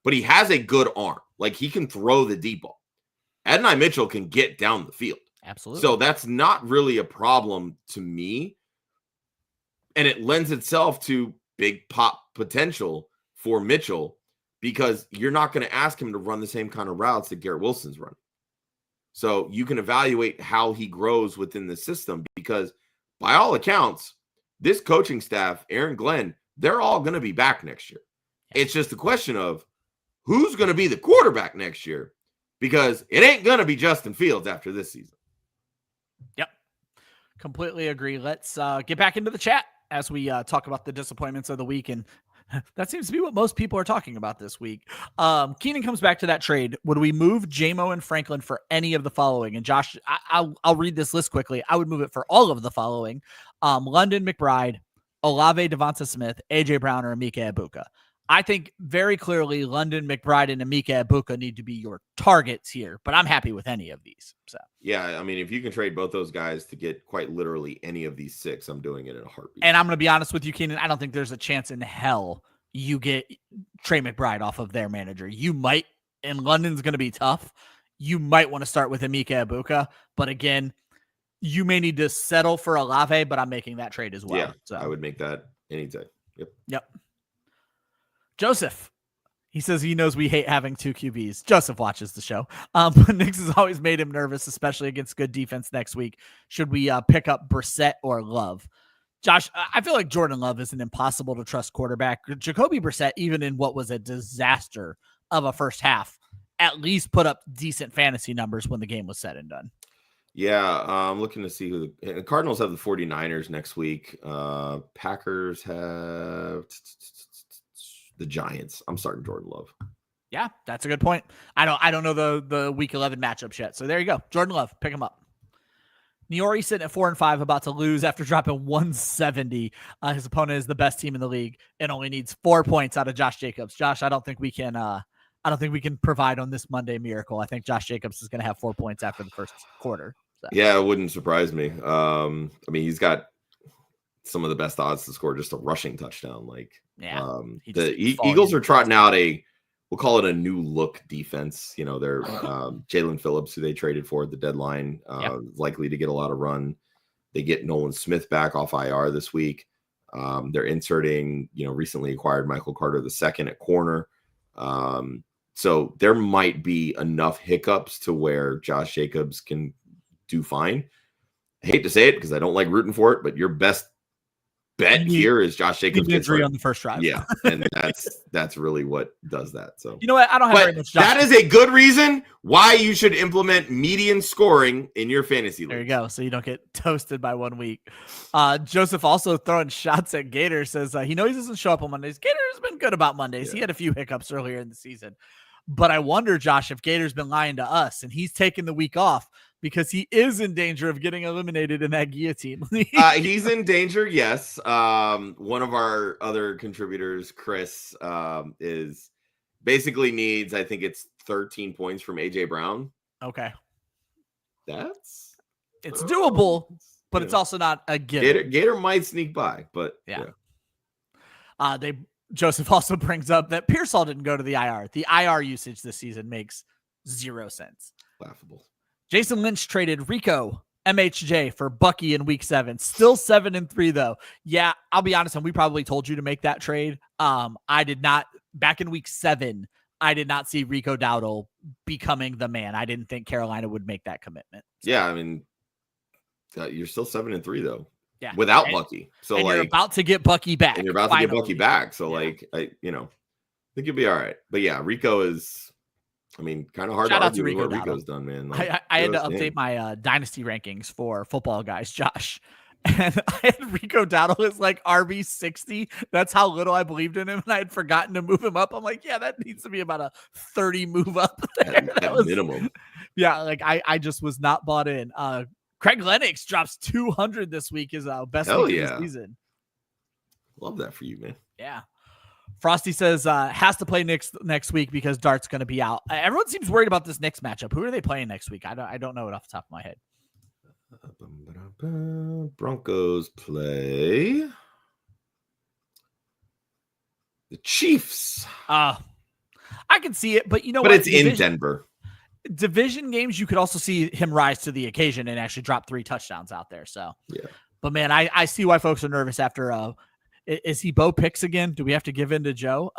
but he has a good arm. Like, he can throw the deep ball. Adonai Mitchell can get down the field. Absolutely. So that's not really a problem to me. And it lends itself to big pop potential for Mitchell, because you're not going to ask him to run the same kind of routes that Garrett Wilson's running. So you can evaluate how he grows within the system, because by all accounts, this coaching staff, Aaron Glenn, they're all going to be back next year. It's just a question of who's going to be the quarterback next year, because it ain't going to be Justin Fields after this season. Yep. Completely agree. Let's get back into the chat as we talk about the disappointments of the week. And that seems to be what most people are talking about this week. Keenan comes back to that trade. Would we move JMO and Franklin for any of the following? And Josh, I'll read this list quickly. I would move it for all of the following. London McBride, Olave Devonta Smith, AJ Brown, or Emeka Egbuka. I think very clearly London McBride and Emeka Egbuka need to be your targets here, but I'm happy with any of these. So yeah, I mean, if you can trade both those guys to get quite literally any of these 6, I'm doing it in a heartbeat. And I'm going to be honest with you, Keenan, I don't think there's a chance in hell you get Trey McBride off of their manager. You might, and London's going to be tough. You might want to start with Emeka Egbuka, but again, you may need to settle for Olave, but I'm making that trade as well. Yeah, so I would make that anytime. Yep. Joseph, he says he knows we hate having 2 QBs. Joseph watches the show. But Nix has always made him nervous, especially against good defense next week. Should we pick up Brissett or Love? Josh, I feel like Jordan Love is an impossible to trust quarterback. Jacoby Brissett, even in what was a disaster of a first half, at least put up decent fantasy numbers when the game was said and done. Yeah, I'm looking to see who the Cardinals have. The 49ers next week. Packers have the Giants. I'm starting Jordan Love. Yeah, that's a good point. I don't know the week 11 matchups yet. So there you go. Jordan Love, pick him up. Niori sitting at 4-5, about to lose after dropping 170. His opponent is the best team in the league and only needs 4 points out of Josh Jacobs. Josh, I don't think we can provide on this Monday miracle. I think Josh Jacobs is going to have 4 points after the first quarter. So. Yeah, it wouldn't surprise me. I mean, he's got some of the best odds to score just a rushing touchdown. Like, the Eagles are trotting out we'll call it a new look defense. You know, they're Jalen Phillips, who they traded for at the deadline, likely to get a lot of run. They get Nolan Smith back off IR this week. They're inserting, recently acquired Michael Carter II at corner. So there might be enough hiccups to where Josh Jacobs can do fine. I hate to say it because I don't like rooting for it, but your best bet here is Josh Jacobs gets injury on the first drive. Yeah, and that's really what does that. So you know what? I don't have very much. That is a good reason why you should implement median scoring in your fantasy league. There you go, so you don't get toasted by 1 week. Joseph also throwing shots at Gator, says he knows he doesn't show up on Mondays. Gator has been good about Mondays. Yeah. He had a few hiccups earlier in the season, but I wonder, Josh, if Gator's been lying to us and he's taking the week off because he is in danger of getting eliminated in that guillotine league. He's in danger, yes. One of our other contributors, Chris, is basically needs, I think it's 13 points from AJ Brown. Okay. It's doable, but it's also not a given. Gator might sneak by, but yeah. Joseph also brings up that Pearsall didn't go to the IR. The IR usage this season makes 0 sense. Laughable. Jason Lynch traded Rico MHJ for Bucky in week 7. Still 7-3 though. Yeah, I'll be honest, and we probably told you to make that trade. I did not back in week 7. I did not see Rico Dowdle becoming the man. I didn't think Carolina would make that commitment. So. Yeah, I mean, you're still 7-3 though. Yeah, without Bucky. So and like you're about to get Bucky back. And you're about to get Bucky back. So like I think you'll be all right. But yeah, Rico is, I mean, kind of hard Shout to out to argue Rico with what Rico's done, man. Like, I had to update my dynasty rankings for football guys, Josh. And I had Rico Dowdle as like RB 60. That's how little I believed in him. And I had forgotten to move him up. I'm like, yeah, that needs to be about a 30 move up there. At minimum. Yeah, like I just was not bought in. Craig Lennox drops 200 this week is best week of the season. Love that for you, man. Yeah. Frosty says has to play next week because Dart's going to be out. Everyone seems worried about this next matchup. Who are they playing next week? I don't know it off the top of my head. Broncos play the Chiefs. I can see it, but but it's in Denver. Division games, you could also see him rise to the occasion and actually drop 3 touchdowns out there. So, yeah. But man, I see why folks are nervous after. Is he Bo Picks again? Do we have to give in to Joe?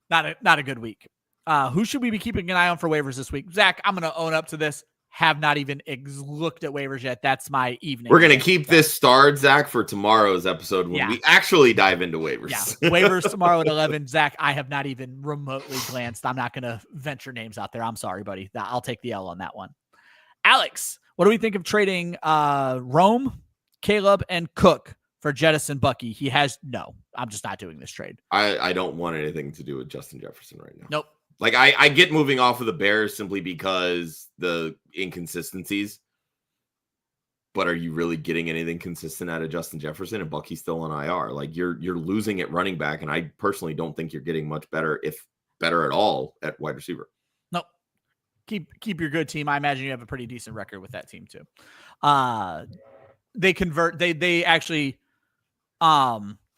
Not a good week. Who should we be keeping an eye on for waivers this week? Zach, I'm going to own up to this. Have not even looked at waivers yet. That's my evening. We're going to keep this starred, Zach, for tomorrow's episode when we actually dive into waivers. Yeah, waivers tomorrow at 11. Zach, I have not even remotely glanced. I'm not going to venture names out there. I'm sorry, buddy. I'll take the L on that one. Alex, what do we think of trading Rome, Caleb, and Cook for Jettison Bucky? He has no. I'm just not doing this trade. I don't want anything to do with Justin Jefferson right now. Nope. Like, I get moving off of the Bears simply because the inconsistencies. But are you really getting anything consistent out of Justin Jefferson? And Bucky's still on IR. Like, you're losing at running back, and I personally don't think you're getting much better, if better at all, at wide receiver. Nope. Keep your good team. I imagine you have a pretty decent record with that team too. They actually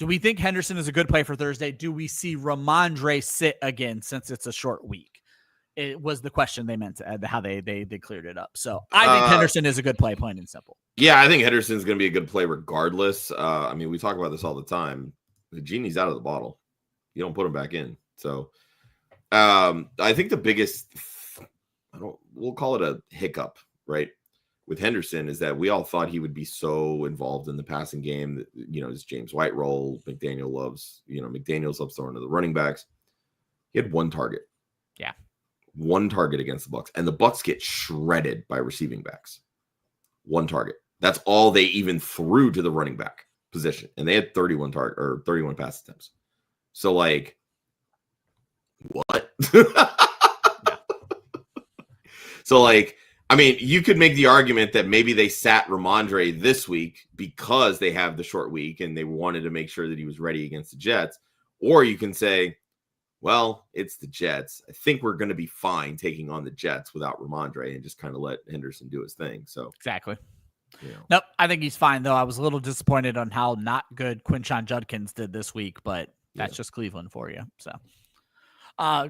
do we think Henderson is a good play for Thursday? Do we see Ramondre sit again since it's a short week? It was the question they meant to how they cleared it up. So I think Henderson is a good play, plain and simple. Yeah, I think Henderson's going to be a good play regardless. I mean, we talk about this all the time. The genie's out of the bottle. You don't put him back in. So I think the biggest, we'll call it a hiccup, right? With Henderson is that we all thought he would be so involved in the passing game that, his James White role, McDaniels loves throwing to the running backs. He had 1 target. Yeah. 1 target against the Bucs, and the Bucs get shredded by receiving backs. 1 target. That's all they even threw to the running back position. And they had 31 pass attempts. So like, what? So like, I mean, you could make the argument that maybe they sat Ramondre this week because they have the short week and they wanted to make sure that he was ready against the Jets. Or you can say, well, it's the Jets. I think we're going to be fine taking on the Jets without Ramondre and just kind of let Henderson do his thing. So exactly. Nope. I think he's fine, though. I was a little disappointed on how not good Quinshon Judkins did this week, but that's just Cleveland for you. So.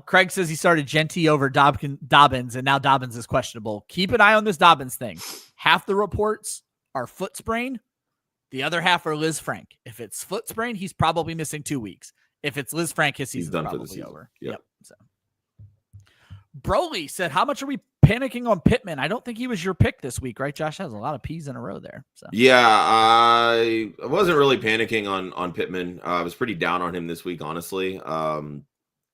Craig says he started Genty over Dobbins, and now Dobbins is questionable. Keep an eye on this Dobbins thing. Half the reports are foot sprain. The other half are Liz Frank. If it's foot sprain, he's probably missing 2 weeks. If it's Liz Frank, his season's probably over. Yep. So. Broly said, how much are we panicking on Pittman? I don't think he was your pick this week, right, Josh? Has a lot of P's in a row there. So. Yeah, I wasn't really panicking on Pittman. I was pretty down on him this week, honestly.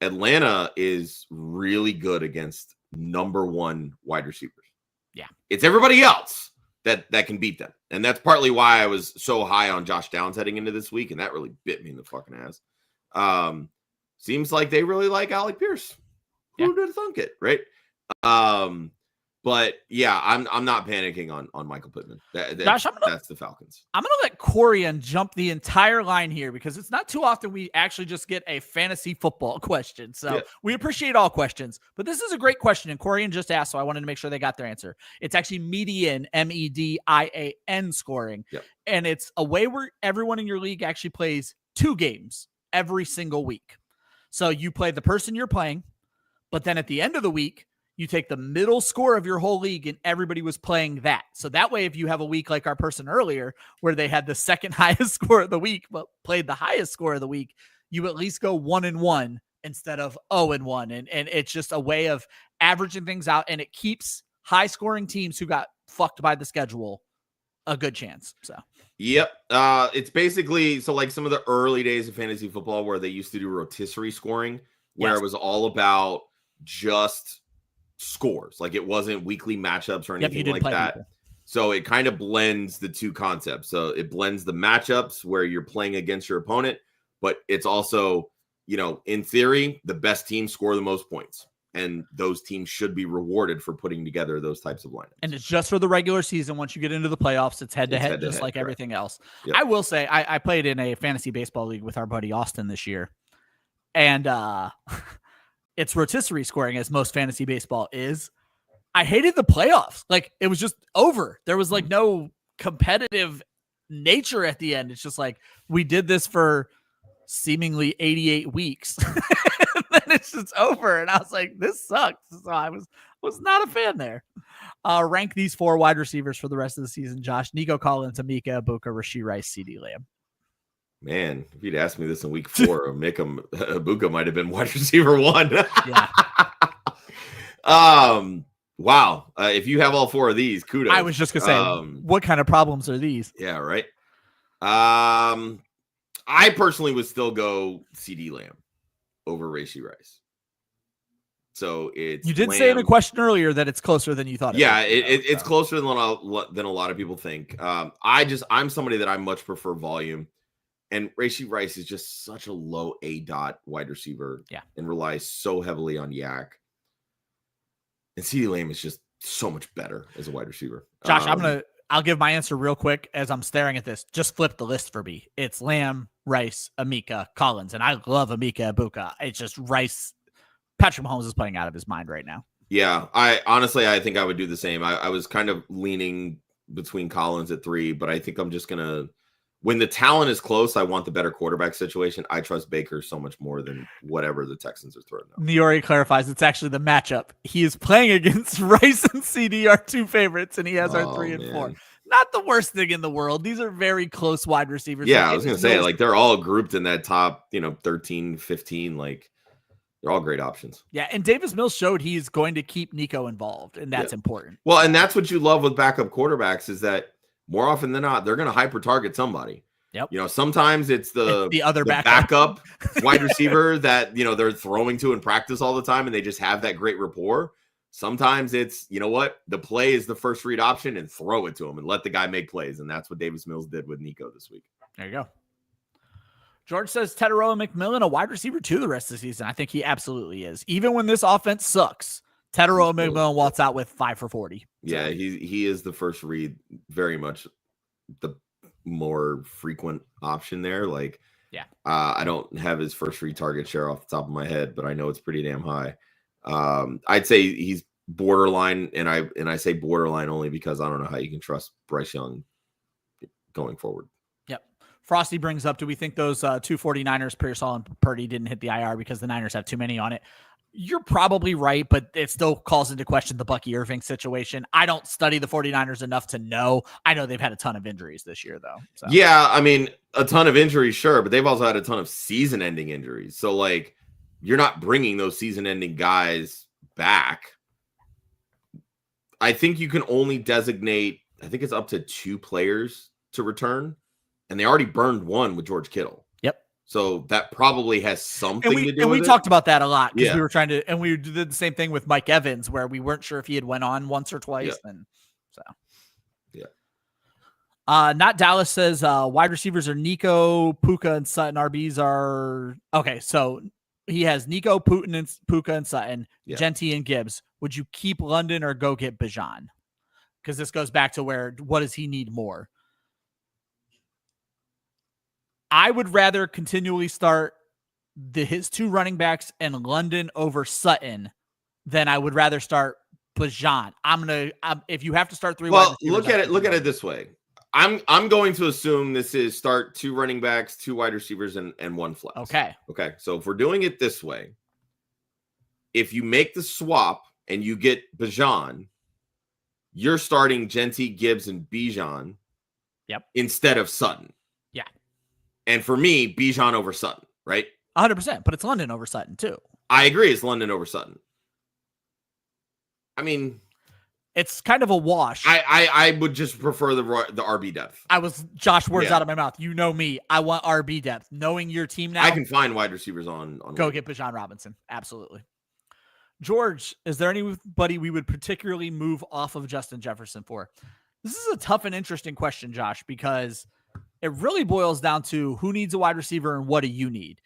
Atlanta is really good against number 1 wide receivers. Yeah. It's everybody else that can beat them. And that's partly why I was so high on Josh Downs heading into this week, and that really bit me in the fucking ass. Seems like they really like Alec Pierce. Who would have thunk it, right? But yeah, I'm not panicking on Michael Pittman. Josh, That's the Falcons. I'm gonna let Corian jump the entire line here because it's not too often we actually just get a fantasy football question. So we appreciate all questions, but this is a great question. And Corian just asked, so I wanted to make sure they got their answer. It's actually median, MEDIAN scoring. Yep. And it's a way where everyone in your league actually plays 2 games every single week. So you play the person you're playing, but then at the end of the week, you take the middle score of your whole league and everybody was playing that. So that way, if you have a week like our person earlier, where they had the second highest score of the week, but played the highest score of the week, you at least go 1-1 instead of 0-1. And it's just a way of averaging things out. And it keeps high scoring teams who got fucked by the schedule a good chance. So, yep. It's basically, so like some of the early days of fantasy football where they used to do rotisserie scoring, where it was all about just scores. Like it wasn't weekly matchups or anything like that. People. So it kind of blends the two concepts. So it blends the matchups where you're playing against your opponent, but it's also, in theory, the best teams score the most points. And those teams should be rewarded for putting together those types of lineups. And it's just for the regular season. Once you get into the playoffs, it's head-to-head, just like everything else. Yep. I will say, I played in a fantasy baseball league with our buddy Austin this year. And it's rotisserie scoring, as most fantasy baseball is. I hated the playoffs. Like, it was just over. There was, like, no competitive nature at the end. It's just like, we did this for seemingly 88 weeks. And then it's just over. And I was like, this sucks. So I was not a fan there. Rank these 4 wide receivers for the rest of the season, Josh. Nico Collins, Amika, Ibuka, Rashee Rice, CeeDee Lamb. Man, if you'd asked me this in week 4, Ibuka might have been wide receiver 1. Yeah. Wow. If you have all 4 of these, kudos. I was just gonna say, what kind of problems are these? Yeah, right. I personally would still go CeeDee Lamb over Rashee Rice. So it's you did say in a question earlier that it's closer than you thought. It's closer than a lot of people think. I'm somebody that I much prefer volume. And Rashee Rice is just such a low A-dot wide receiver and relies so heavily on Yak. And CeeDee Lamb is just so much better as a wide receiver. Josh, I'll give my answer real quick as I'm staring at this. Just flip the list for me. It's Lamb, Rice, Amika, Collins. And I love Amika Ibuka. It's just Rice. Patrick Mahomes is playing out of his mind right now. Yeah, I think I would do the same. I was kind of leaning between Collins at 3, but I think I'm just going to, when the talent is close, I want the better quarterback situation. I trust Baker so much more than whatever the Texans are throwing out. Niori clarifies it's actually the matchup. He is playing against Rice and CD, our 2 favorites, and he has our 3 and 4. Not the worst thing in the world. These are very close wide receivers. Yeah, I was going to say, like, they're all grouped in that top, 13, 15, like, they're all great options. Yeah, and Davis Mills showed he's going to keep Nico involved, and that's important. Well, and that's what you love with backup quarterbacks is that more often than not, they're going to hyper target somebody. Yep. Sometimes it's the other backup wide receiver that, they're throwing to in practice all the time and they just have that great rapport. Sometimes it's, the play is the first read option and throw it to him and let the guy make plays. And that's what Davis Mills did with Nico this week. There you go. George says Teteroa McMillan, a wide receiver too the rest of the season. I think he absolutely is. Even when this offense sucks, Teteroa McMillan walks out with 5 for 40. Yeah, he is the first read, very much the more frequent option there. Like, I don't have his first read target share off the top of my head, but I know it's pretty damn high. I'd say he's borderline, and I say borderline only because I don't know how you can trust Bryce Young going forward. Yep. Frosty brings up, do we think those 2 49ers, Pearsall and Purdy, didn't hit the IR because the Niners have too many on it? You're probably right, but it still calls into question the Bucky Irving situation. I don't study the 49ers enough to know. I know they've had a ton of injuries this year, though. So. Yeah, I mean, a ton of injuries, sure, but they've also had a ton of season-ending injuries. So, like, you're not bringing those season-ending guys back. I think you can only designate, I think it's up to 2 players to return, and they already burned 1 with George Kittle. So that probably has something to do with it. And we talked about that a lot because we were trying to, and we did the same thing with Mike Evans where we weren't sure if he had went on once or twice. And so, Not Dallas says wide receivers are Nico, Puka, and Sutton. RBs are okay. So he has Nico, Puka, and Sutton, Genty, and Gibbs. Would you keep London or go get Bijan? Because this goes back to what does he need more? I would rather continually start his 2 running backs and London over Sutton than I would rather start Bijan. If you have to start 3. Well, look at it this way. I'm going to assume this is start 2 running backs, 2 wide receivers, and 1 flex. Okay. So if we're doing it this way, if you make the swap and you get Bijan, you're starting Genty, Gibbs, and Bijan. Instead of Sutton. Yeah. And for me, Bijan over Sutton, right? 100%. But it's London over Sutton too. I agree. It's London over Sutton. I mean, it's kind of a wash. I would just prefer the RB depth. Josh, words out of my mouth. You know me. I want RB depth. Knowing your team now, I can find wide receivers on go get Bijan Robinson. Absolutely. George, is there anybody we would particularly move off of Justin Jefferson for? This is a tough and interesting question, Josh, because it really boils down to who needs a wide receiver and what do you need?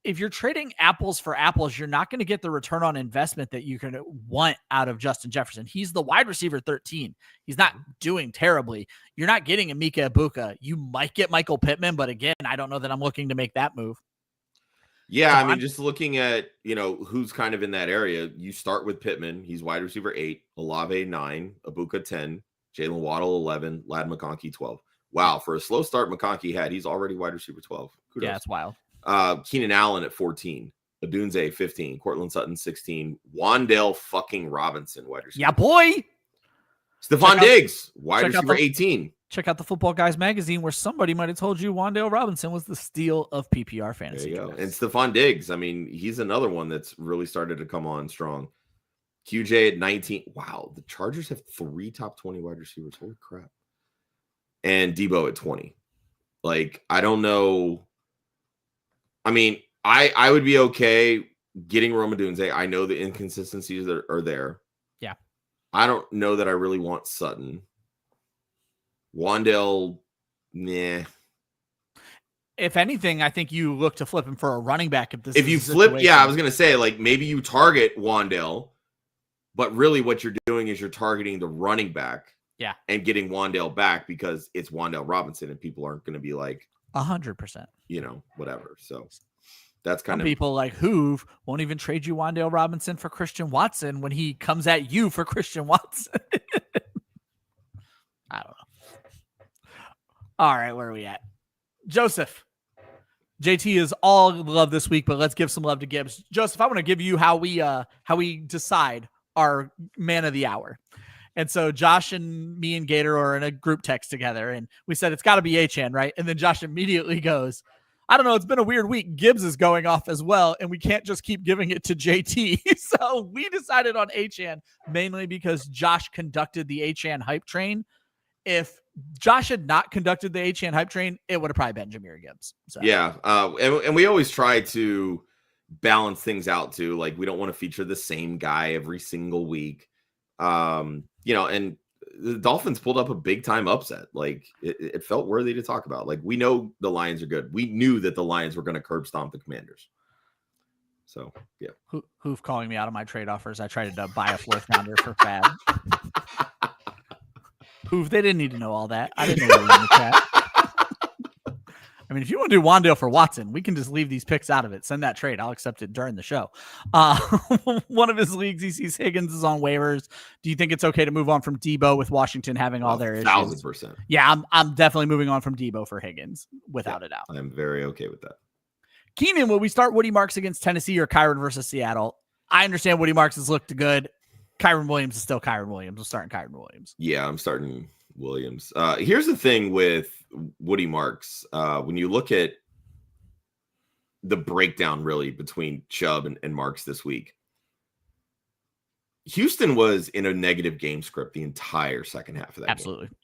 If you're trading apples for apples, you're not going to get the return on investment that you can want out of Justin Jefferson. He's the wide receiver 13. He's not doing terribly. You're not getting Emeka Egbuka. You might get Michael Pittman, but again, I don't know that I'm looking to make that move. Yeah, I mean, just looking at, who's kind of in that area, you start with Pittman. He's wide receiver 8, Olave 9, Egbuka 10, Jalen Waddle 11, Ladd McConkey 12. Wow, for a slow start he's already wide receiver 12. Kudos. Yeah, that's wild. Keenan Allen at 14, Adunze 15, Cortland Sutton 16, Wan'Dale fucking Robinson wide receiver. Yeah, boy. Stephon Diggs wide receiver 18. Check out the Football Guys magazine where somebody might have told you Wan'Dale Robinson was the steal of PPR fantasy. There you go. And Stephon Diggs, I mean, he's another one that's really started to come on strong. QJ at 19. Wow, the Chargers have 3 top 20 wide receivers. Holy crap. And Debo at 20. Like, I don't know. I mean, I would be okay getting Rome Odunze. I know the inconsistencies that are there. Yeah. I don't know that I really want Sutton. Wan'Dale, nah. If anything, I think you look to flip him for a running back. If you flip, I was going to say, like, maybe you target Wan'Dale, but really what you're doing is you're targeting the running back. Yeah. And getting Wan'Dale back because it's Wan'Dale Robinson and people aren't going to be like 100%, whatever. So that's kind Some of people like Hoove won't even trade you Wan'Dale Robinson for Christian Watson when he comes at you for Christian Watson. I don't know. All right. Where are we at? Joseph. JT is all love this week, but let's give some love to Gibbs. Joseph, I want to give you how we decide our man of the hour. And so Josh and me and Gator are in a group text together, and we said, it's got to be Achane, right? And then Josh immediately goes, I don't know, it's been a weird week. Gibbs is going off as well, and we can't just keep giving it to JT. So we decided on Achane, mainly because Josh conducted the Achane hype train. If Josh had not conducted the Achane hype train, it would have probably been Jahmyr Gibbs. So. Yeah, and we always try to balance things out, too. Like, we don't want to feature the same guy every single week. And the Dolphins pulled up a big time upset. Like it felt worthy to talk about. Like, we know the Lions are good. We knew that the Lions were going to curb stomp the Commanders. So, yeah. Who've calling me out of my trade offers. I tried to buy a 4th rounder for Fab. Hoof, they didn't need to know all that. I didn't know they were in the chat. I mean, if you want to do Wan'Dale for Watson, we can just leave these picks out of it. Send that trade. I'll accept it during the show. One of his leagues, he sees Higgins is on waivers. Do you think it's okay to move on from Debo with Washington having all their issues? 1,000%. Yeah, I'm definitely moving on from Debo for Higgins, without a doubt. I'm very okay with that. Keenan, will we start Woody Marks against Tennessee or Kyron versus Seattle? I understand Woody Marks has looked good. Kyron Williams is still Kyron Williams. I'm starting Kyron Williams. Yeah, I'm starting Williams. Here's the thing with Woody Marks. When you look at the breakdown really between Chubb and Marks this week, Houston was in a negative game script the entire second half of that Absolutely. Game.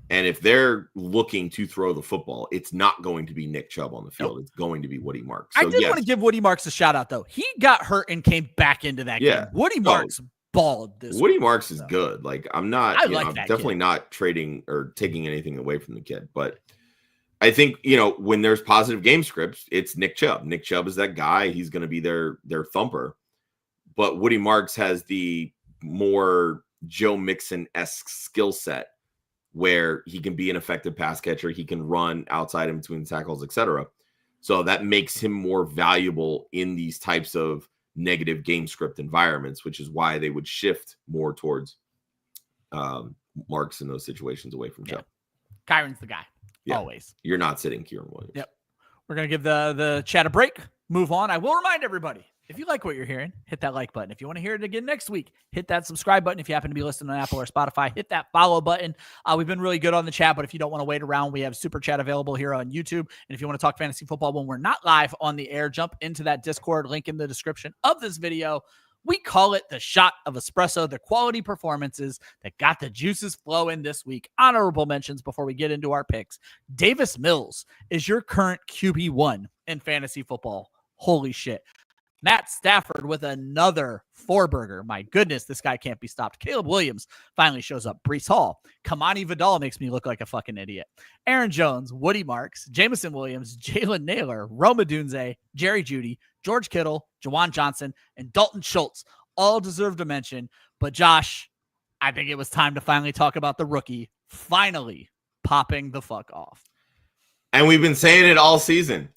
And if they're looking to throw the football, it's not going to be Nick Chubb on the field. Nope. It's going to be Woody Marks. So, I did want to give Woody Marks a shout out, though. He got hurt and came back into that game. Woody Marks balled this Woody week, Marks is good. Like, I'm not, I'm definitely kid. not trading or taking anything away from the kid. But I think, when there's positive game scripts, it's Nick Chubb. Nick Chubb is that guy. He's going to be their thumper. But Woody Marks has the more Joe Mixon-esque skill set where he can be an effective pass catcher. He can run outside in between tackles, etc. So that makes him more valuable in these types of negative game script environments, which is why they would shift more towards Marks in those situations away from Chubb. Kyron's the guy. Yeah. Always. You're not sitting Kieran Williams. Yep. We're going to give the chat a break. Move on. I will remind everybody, if you like what you're hearing, hit that like button. If you want to hear it again next week, hit that subscribe button. If you happen to be listening on Apple or Spotify, hit that follow button. We've been really good on the chat, but if you don't want to wait around, we have Super Chat available here on YouTube. And if you want to talk fantasy football when we're not live on the air, jump into that Discord link in the description of this video. We call it the shot of espresso, the quality performances that got the juices flowing this week. Honorable mentions before we get into our picks. Davis Mills is your current QB1 in fantasy football. Holy shit. Matt Stafford with another 4-burger. My goodness, this guy can't be stopped. Caleb Williams finally shows up. Breece Hall. Kamani Vidal makes me look like a fucking idiot. Aaron Jones, Woody Marks, Jameson Williams, Jalen Naylor, Roma Dunze, Jerry Jeudy, George Kittle, Jawan Johnson, and Dalton Schultz all deserve a mention. But Josh, I think it was time to finally talk about the rookie finally popping the fuck off. And we've been saying it all season.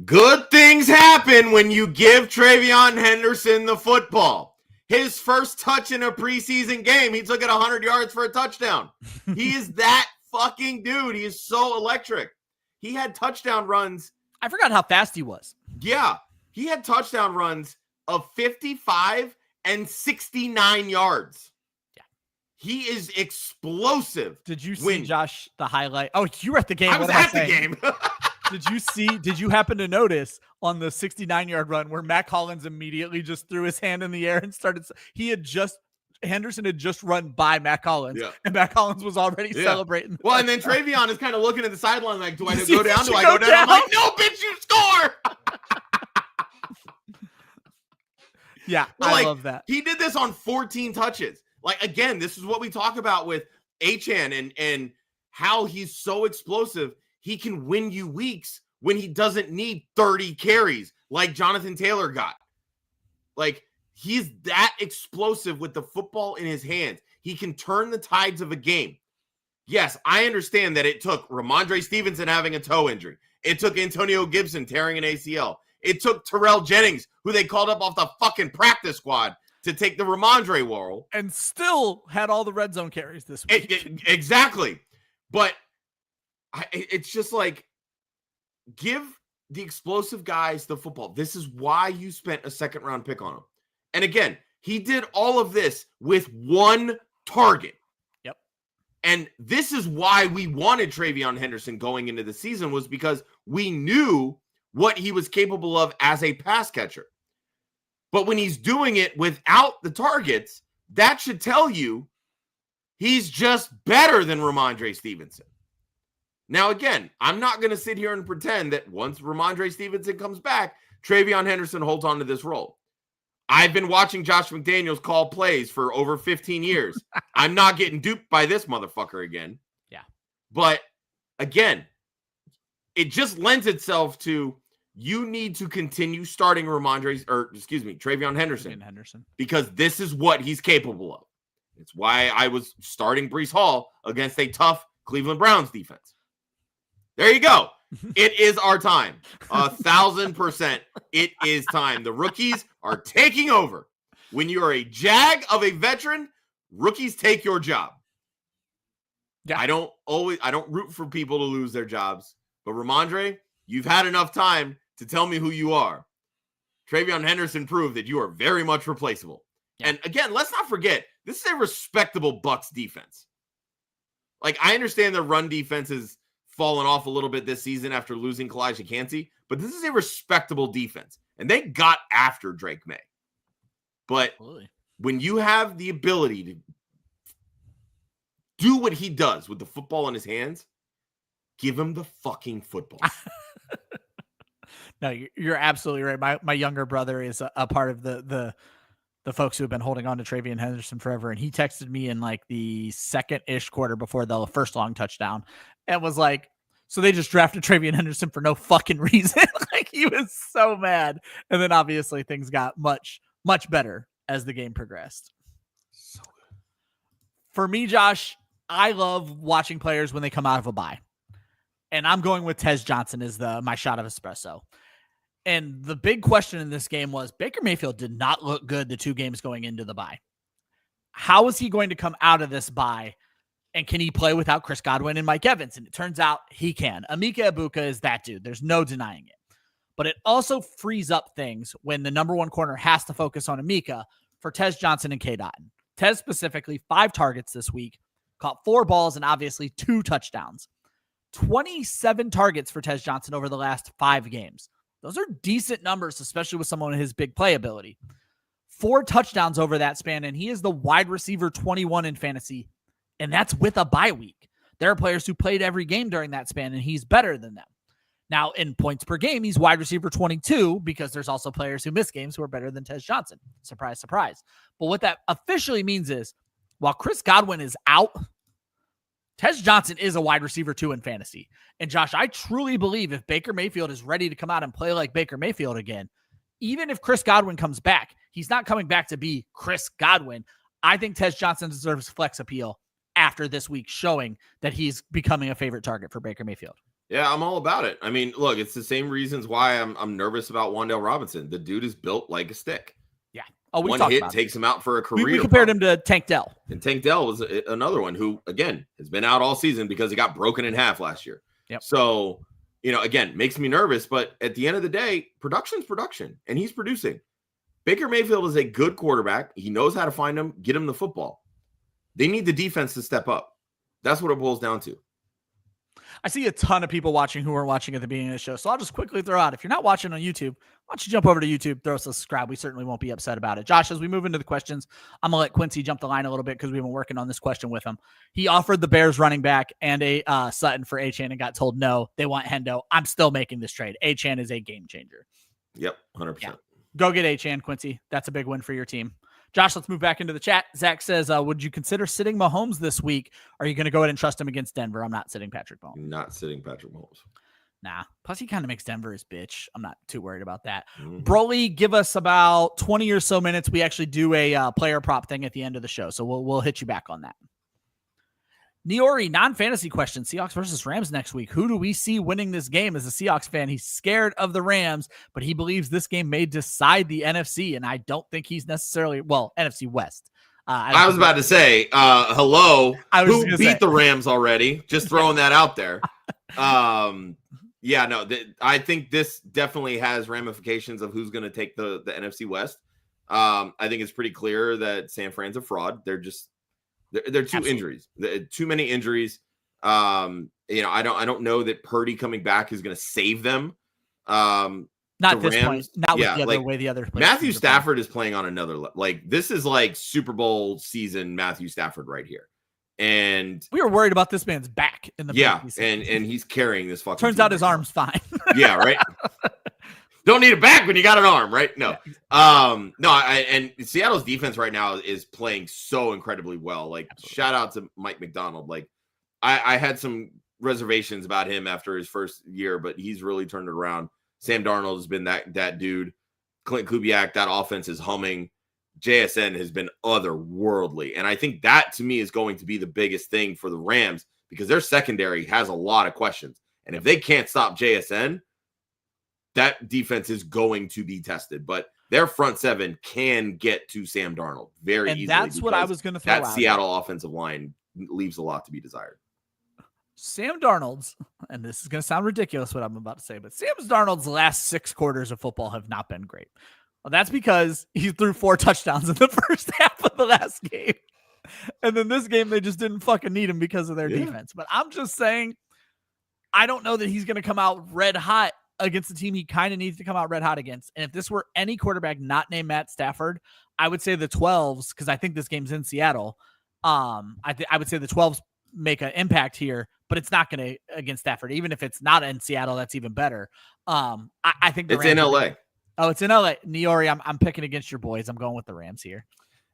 Good things happen when you give TreVeyon Henderson the football. His first touch in a preseason game, he took it 100 yards for a touchdown. He is that fucking dude. He is so electric. He had touchdown runs. I forgot how fast he was. Yeah. He had touchdown runs of 55 and 69 yards. Yeah. He is explosive. Did you see, Josh, the highlight? Oh, you were at the game. I was at the game. Did you happen to notice on the 69-yard run where Matt Collins immediately just threw his hand in the air and started? Henderson had just run by Matt Collins, and Matt Collins was already celebrating. Well, and then TreVeyon is kind of looking at the sideline like, do I go down? Do I go down? I'm like, no, bitch, you score. Yeah, I love that. He did this on 14 touches. Like, again, this is what we talk about with Achane and how he's so explosive. He can win you weeks when he doesn't need 30 carries like Jonathan Taylor got. Like, he's that explosive with the football in his hands. He can turn the tides of a game. Yes, I understand that it took Ramondre Stevenson having a toe injury. It took Antonio Gibson tearing an ACL. It took Terrell Jennings, who they called up off the fucking practice squad, to take the Ramondre role. And still had all the red zone carries this week. Exactly. But it's just like, give the explosive guys the football. This is why you spent a second-round pick on him. And again, he did all of this with one target. Yep. And this is why we wanted TreVeyon Henderson going into the season, was because we knew what he was capable of as a pass catcher. But when he's doing it without the targets, that should tell you he's just better than Ramondre Stevenson. Now, again, I'm not going to sit here and pretend that once Ramondre Stevenson comes back, TreVeyon Henderson holds on to this role. I've been watching Josh McDaniels call plays for over 15 years. I'm not getting duped by this motherfucker again. Yeah. But again, it just lends itself to, you need to continue starting TreVeyon Henderson. Because this is what he's capable of. It's why I was starting Breece Hall against a tough Cleveland Browns defense. There you go. It is our time. 1,000%. It is time. The rookies are taking over. When you are a jag of a veteran, rookies take your job. Yeah. I don't root for people to lose their jobs. But Ramondre, you've had enough time to tell me who you are. TreVeyon Henderson proved that you are very much replaceable. Yeah. And again, let's not forget, this is a respectable Bucs defense. Like, I understand their run defense has fallen off a little bit this season after losing Hangxiety, but this is a respectable defense. And they got after Drake May. But when you have the ability to do what he does with the football in his hands, give him the fucking football. No, you're absolutely right. My younger brother is a part of the folks who have been holding on to TreVeyon Henderson forever. And he texted me in like the second-ish quarter before the first long touchdown and was like, So they just drafted Travion Henderson for no fucking reason. Like, he was so mad. And then obviously things got much, much better as the game progressed. So good. For me, Josh, I love watching players when they come out of a bye. And I'm going with Tez Johnson as my shot of espresso. And the big question in this game was Baker Mayfield did not look good the 2 games going into the bye. How is he going to come out of this bye? And can he play without Chris Godwin and Mike Evans? And it turns out he can. Emeka Egbuka is that dude. There's no denying it. But it also frees up things when the number 1 corner has to focus on Emeka for Tez Johnson and K. Dotton. Tez specifically, 5 targets this week, caught 4 balls and obviously 2 touchdowns. 27 targets for Tez Johnson over the last 5 games. Those are decent numbers, especially with someone with his big playability. 4 touchdowns over that span, and he is the wide receiver 21 in fantasy. And that's with a bye week. There are players who played every game during that span, and he's better than them. Now, in points per game, he's wide receiver 22 because there's also players who miss games who are better than Tez Johnson. Surprise, surprise. But what that officially means is, while Chris Godwin is out, Tez Johnson is a wide receiver 2 in fantasy. And Josh, I truly believe if Baker Mayfield is ready to come out and play like Baker Mayfield again, even if Chris Godwin comes back, he's not coming back to be Chris Godwin. I think Tez Johnson deserves flex appeal after this week, showing that he's becoming a favorite target for Baker Mayfield. Yeah, I'm all about it. I mean, look, it's the same reasons why I'm nervous about Wan'Dale Robinson. The dude is built like a stick. Yeah. Oh, we One talked hit about takes him out for a career. We compared him to Tank Dell. And Tank Dell was another one who, again, has been out all season because he got broken in half last year. Yep. So, again, makes me nervous. But at the end of the day, production's production, and he's producing. Baker Mayfield is a good quarterback. He knows how to find him, get him the football. They need the defense to step up. That's what it boils down to. I see a ton of people watching who weren't watching at the beginning of the show. So I'll just quickly throw out, if you're not watching on YouTube, why don't you jump over to YouTube, throw us a subscribe. We certainly won't be upset about it. Josh, as we move into the questions, I'm going to let Quincy jump the line a little bit because we've been working on this question with him. He offered the Bears running back and a Sutton for Achane and got told no, they want Hendo. I'm still making this trade. Achane is a game changer. Yep, 100%. Yeah. Go get Achane, Quincy. That's a big win for your team. Josh, let's move back into the chat. Zach says, would you consider sitting Mahomes this week? Are you going to go ahead and trust him against Denver? I'm not sitting Patrick Mahomes. Not sitting Patrick Mahomes. Nah. Plus, he kind of makes Denver his bitch. I'm not too worried about that. Mm-hmm. Broly, give us about 20 or so minutes. We actually do a player prop thing at the end of the show, so we'll hit you back on that. Niori, non-fantasy question. Seahawks versus Rams next week. Who do we see winning this game? As a Seahawks fan, he's scared of the Rams, but he believes this game may decide the NFC, and I don't think he's necessarily, NFC West. I was about to say, hello, who beat the Rams already? Just throwing that out there. I think this definitely has ramifications of who's going to take the NFC West. I think it's pretty clear that San Fran's a fraud. They're two injuries, too many injuries. I don't know that Purdy coming back is going to save them. Not at this point. Not with the other way the other players. Matthew Stafford is playing on another level. This is like Super Bowl season Matthew Stafford right here. And we were worried about this man's back in the and he's carrying this fucking. Turns out his arm's fine. Yeah, right. Don't need a back when you got an arm, right? No. And Seattle's defense right now is playing so incredibly well. Absolutely. Shout out to Mike McDonald. I had some reservations about him after his first year, but he's really turned it around. Sam Darnold has been that dude. Clint Kubiak, that offense is humming. JSN has been otherworldly. And I think that, to me, is going to be the biggest thing for the Rams because their secondary has a lot of questions. And if they can't stop JSN, that defense is going to be tested. But their front seven can get to Sam Darnold very easily. And that's what I was going to throw out. That Seattle offensive line leaves a lot to be desired. Sam Darnold's, and this is going to sound ridiculous what I'm about to say, but Sam Darnold's last 6 quarters of football have not been great. Well, that's because he threw 4 touchdowns in the first half of the last game. And then this game, they just didn't fucking need him because of their defense. But I'm just saying, I don't know that he's going to come out red hot against the team he kind of needs to come out red hot against. And if this were any quarterback not named Matt Stafford, I would say the 12s, because I think this game's in Seattle. I would say the 12s make an impact here, but it's not going to against Stafford. Even if it's not in Seattle, that's even better. I think it's in LA. Oh, it's in LA. Niori, I'm picking against your boys. I'm going with the Rams here.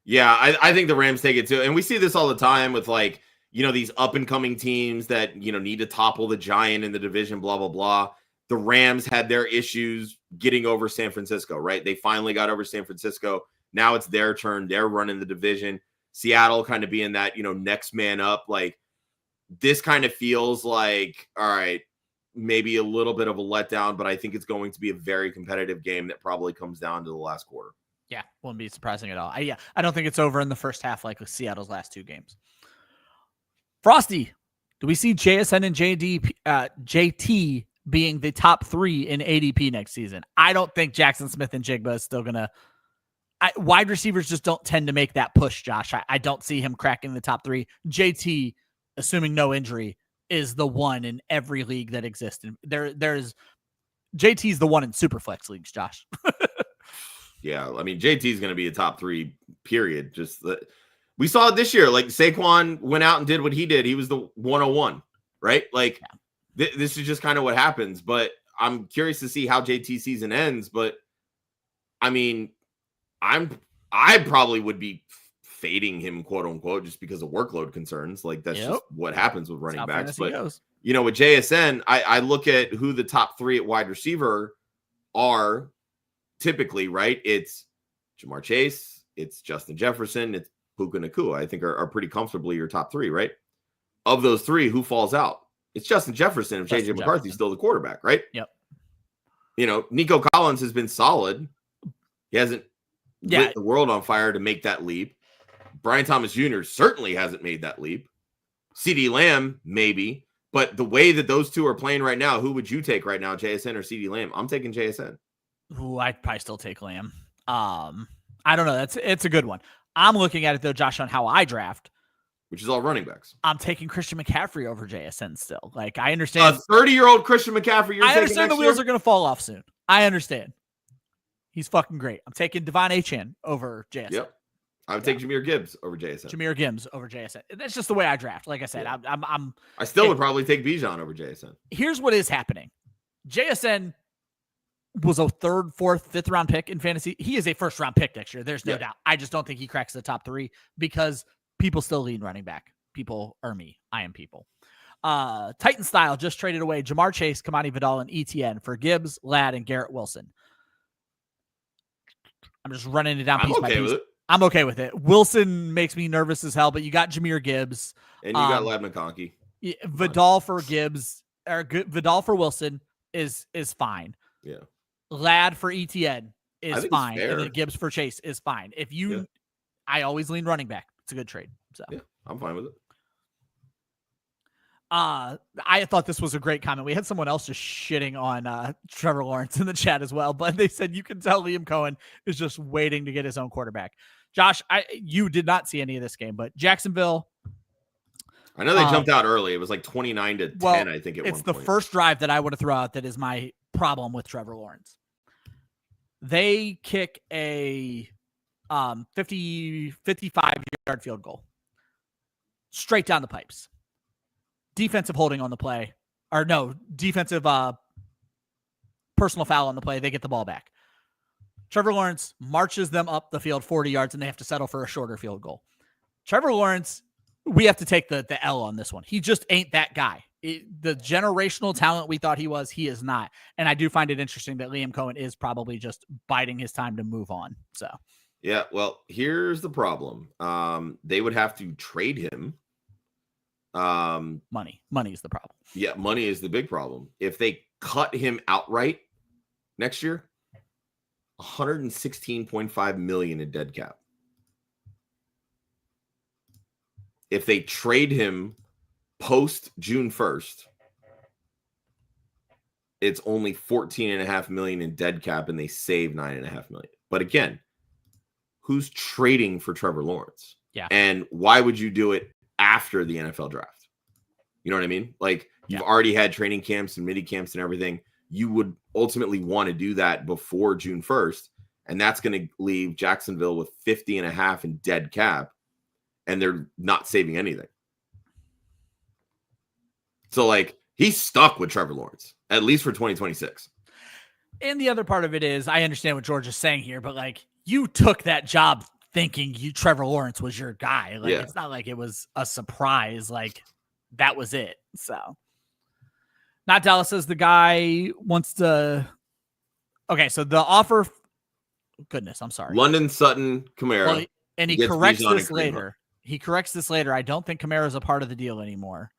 Yeah, I think the Rams take it too. And we see this all the time with these up and coming teams that, need to topple the giant in the division, blah, blah, blah. The Rams had their issues getting over San Francisco, right? They finally got over San Francisco. Now it's their turn. They're running the division. Seattle kind of being that, next man up. Like, this kind of feels like, all right, maybe a little bit of a letdown, but I think it's going to be a very competitive game that probably comes down to the last quarter. Yeah, wouldn't be surprising at all. I don't think it's over in the first half like with Seattle's last two games. Frosty, do we see JSN and JT being the top 3 in ADP next season? I don't think Jackson Smith and Jigba is still going to wide receivers just don't tend to make that push, Josh. I don't see him cracking the top 3. JT, assuming no injury, is the one in every league that exists. And there's JT's the one in Superflex leagues, Josh. Yeah, I mean, JT's going to be a top 3, period. We saw it this year. Like, Saquon went out and did what he did. He was the 101, right? Like, this is just kind of what happens. But I'm curious to see how JT season ends. But, I mean, I probably would be fading him, quote unquote, just because of workload concerns. Like, that's just what happens with running backs. But with JSN, I look at who the top 3 at wide receiver are typically, right? It's Jamar Chase, it's Justin Jefferson, it's Puka Nacua. I think are pretty comfortably your top 3, right? Of those 3, who falls out? It's Justin Jefferson if JJ McCarthy's still the quarterback, right? Yep. Nico Collins has been solid. He hasn't lit the world on fire to make that leap. Brian Thomas Jr. certainly hasn't made that leap. CeeDee Lamb, maybe. But the way that those two are playing right now, who would you take right now, JSN or CeeDee Lamb? I'm taking JSN. Ooh, I'd probably still take Lamb. I don't know. It's a good one. I'm looking at it, though, Josh, on how I draft. Which is all running backs. I'm taking Christian McCaffrey over JSN still. Like, I understand. A 30-year-old Christian McCaffrey. I understand the wheels are going to fall off soon. I understand. He's fucking great. I'm taking Devon Achane over JSN. Yep. I would take Jahmyr Gibbs over JSN. Jahmyr Gibbs over JSN. That's just the way I draft. Like I said, I still would probably take Bijan over JSN. Here's what is happening. JSN was a 3rd, 4th, 5th round pick in fantasy. He is a 1st round pick next year. There's no doubt. I just don't think he cracks the top 3 because people still lean running back. People are me. I am people. Titan Style just traded away Jamar Chase, Kamani Vidal, and ETN for Gibbs, Ladd, and Garrett Wilson. I'm just running it down piece by piece. I'm okay with it. Wilson makes me nervous as hell, but you got Jahmyr Gibbs. And you got Ladd McConkey. Vidal for Gibbs, or Vidal for Wilson is fine. Yeah. Ladd for ETN is fine. And then Gibbs for Chase is fine. I always lean running back. It's a good trade. So yeah, I'm fine with it. I thought this was a great comment. We had someone else just shitting on Trevor Lawrence in the chat as well, but they said you can tell Liam Cohen is just waiting to get his own quarterback. Josh, you did not see any of this game, but Jacksonville. I know they jumped out early. It was like 29-10, I think. It's the first drive that I would have thrown out that is my problem with Trevor Lawrence. They kick a 55-yard field goal straight down the pipes. Defensive holding on the play, or no, defensive personal foul on the play. They get the ball back. Trevor Lawrence marches them up the field 40 yards, and they have to settle for a shorter field goal. Trevor Lawrence, we have to take the L on this one. He just ain't that guy. The generational talent we thought he was, he is not. And I do find it interesting that Liam Cohen is probably just biding his time to move on. So, yeah, well, here's the problem. They would have to trade him. Money is the problem. Yeah, money is the big problem. If they cut him outright next year, $116.5 million in dead cap. If they trade him post June 1st, it's only $14.5 million in dead cap, and they save $9.5 million. But again, who's trading for Trevor Lawrence? Yeah. And why would you do it after the NFL draft? You know what I mean? Like, you've already had training camps and mini camps and everything. You would ultimately want to do that before June 1st. And that's going to leave Jacksonville with 50.5 in dead cap. And they're not saving anything. So, like, he's stuck with Trevor Lawrence, at least for 2026. And the other part of it is, I understand what George is saying here, but, like, you took that job thinking Trevor Lawrence was your guy. Like, it's not like it was a surprise. Like, that was it. So, Not Dallas says the guy wants to. Okay, so the offer. Goodness, I'm sorry. London, Sutton, Kamara. Well, and he corrects this later. He corrects this later. I don't think Kamara is a part of the deal anymore,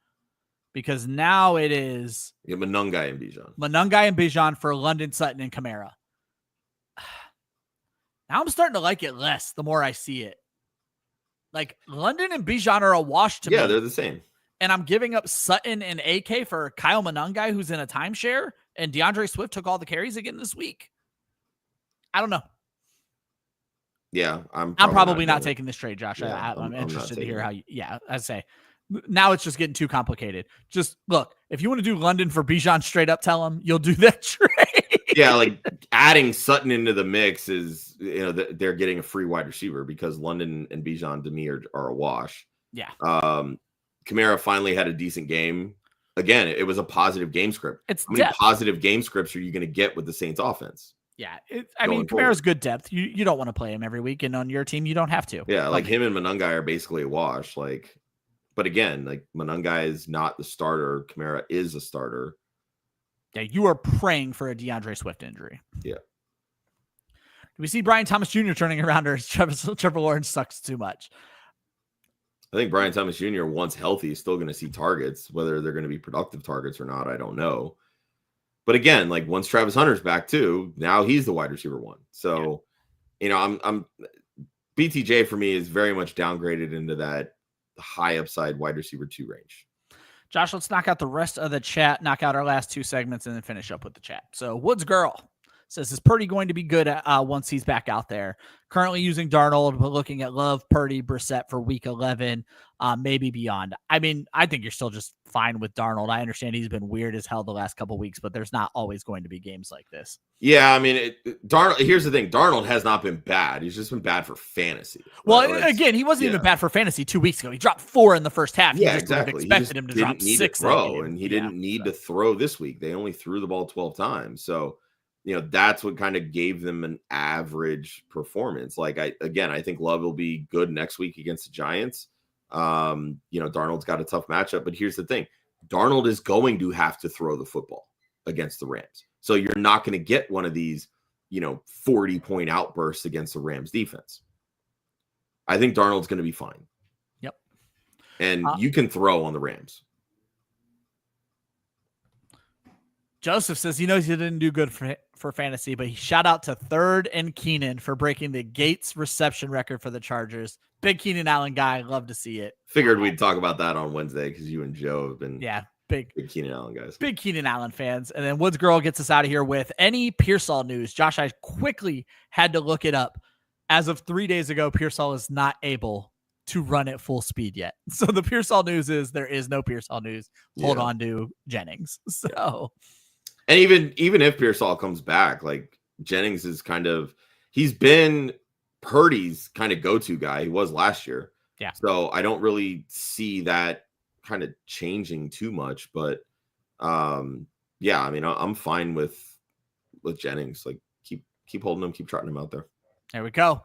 because now it is Monungai and Bijan. Monungai and Bijan for London, Sutton, and Kamara. Now I'm starting to like it less the more I see it. Like, London and Bijan are a wash to me. Yeah, they're the same. And I'm giving up Sutton and AK for Kyle Monungai, who's in a timeshare, and DeAndre Swift took all the carries again this week. I don't know. Yeah, I'm probably not taking this trade, Josh. Yeah, I'm interested to hear how you. Yeah, I say. Now it's just getting too complicated. Just look, if you want to do London for Bijan, straight up tell him you'll do that trade. Yeah, like adding Sutton into the mix is, they're getting a free wide receiver, because London and Bijan to me are a wash. Yeah. Kamara finally had a decent game. Again, it was a positive game script. How many positive game scripts are you going to get with the Saints offense? Yeah. Kamara's good depth. You don't want to play him every week, and on your team, you don't have to. Yeah, like him and Monungai are basically a wash. But again, like, Monungai is not the starter. Kamara is a starter. Yeah, you are praying for a DeAndre Swift injury. Yeah. Do we see Brian Thomas Jr. turning around, or Trevor Lawrence sucks too much? I think Brian Thomas Jr., once healthy, is still going to see targets. Whether they're going to be productive targets or not, I don't know. But again, like, once Travis Hunter's back too, now he's the wide receiver one. So, I'm BTJ for me is very much downgraded into that high upside wide receiver 2 range. Josh, let's knock out the rest of the chat, knock out our last 2 segments, and then finish up with the chat. So, Woods Girl says, is Purdy going to be good once he's back out there? Currently using Darnold, but looking at Love, Purdy, Brissett for week 11, maybe beyond. I mean, I think you're still just fine with Darnold. I understand he's been weird as hell the last couple of weeks, but there's not always going to be games like this. Yeah, I mean, Darnold. Here's the thing: Darnold has not been bad. He's just been bad for fantasy. Well, again, he wasn't even bad for fantasy 2 weeks ago. He dropped 4 in the first half. Yeah, you just exactly. Expected him to drop 6. And he didn't need to throw this week. They only threw the ball 12 times. So, that's what kind of gave them an average performance. Like, I think Love will be good next week against the Giants. Darnold's got a tough matchup, but here's the thing: Darnold is going to have to throw the football against the Rams. So you're not going to get one of these, 40-point outbursts against the Rams defense. I think Darnold's going to be fine. Yep. And you can throw on the Rams. Joseph says he knows he didn't do good for fantasy, but he shout out to Third and Keenan for breaking the Gates reception record for the Chargers. Big Keenan Allen guy. Love to see it. Figured we'd talk about that on Wednesday because you and Joe have been big Keenan Allen guys. Big Keenan Allen fans. And then Woods Girl gets us out of here with any Pearsall news. Josh, I quickly had to look it up. As of 3 days ago, Pearsall is not able to run at full speed yet. So the Pearsall news is there is no Pearsall news. Hold on to Jennings. So... And even if Pearsall comes back, like, Jennings is he's been Purdy's kind of go-to guy. He was last year. Yeah. So I don't really see that kind of changing too much. But I'm fine with Jennings. Like, keep holding him, keep trotting him out there. There we go.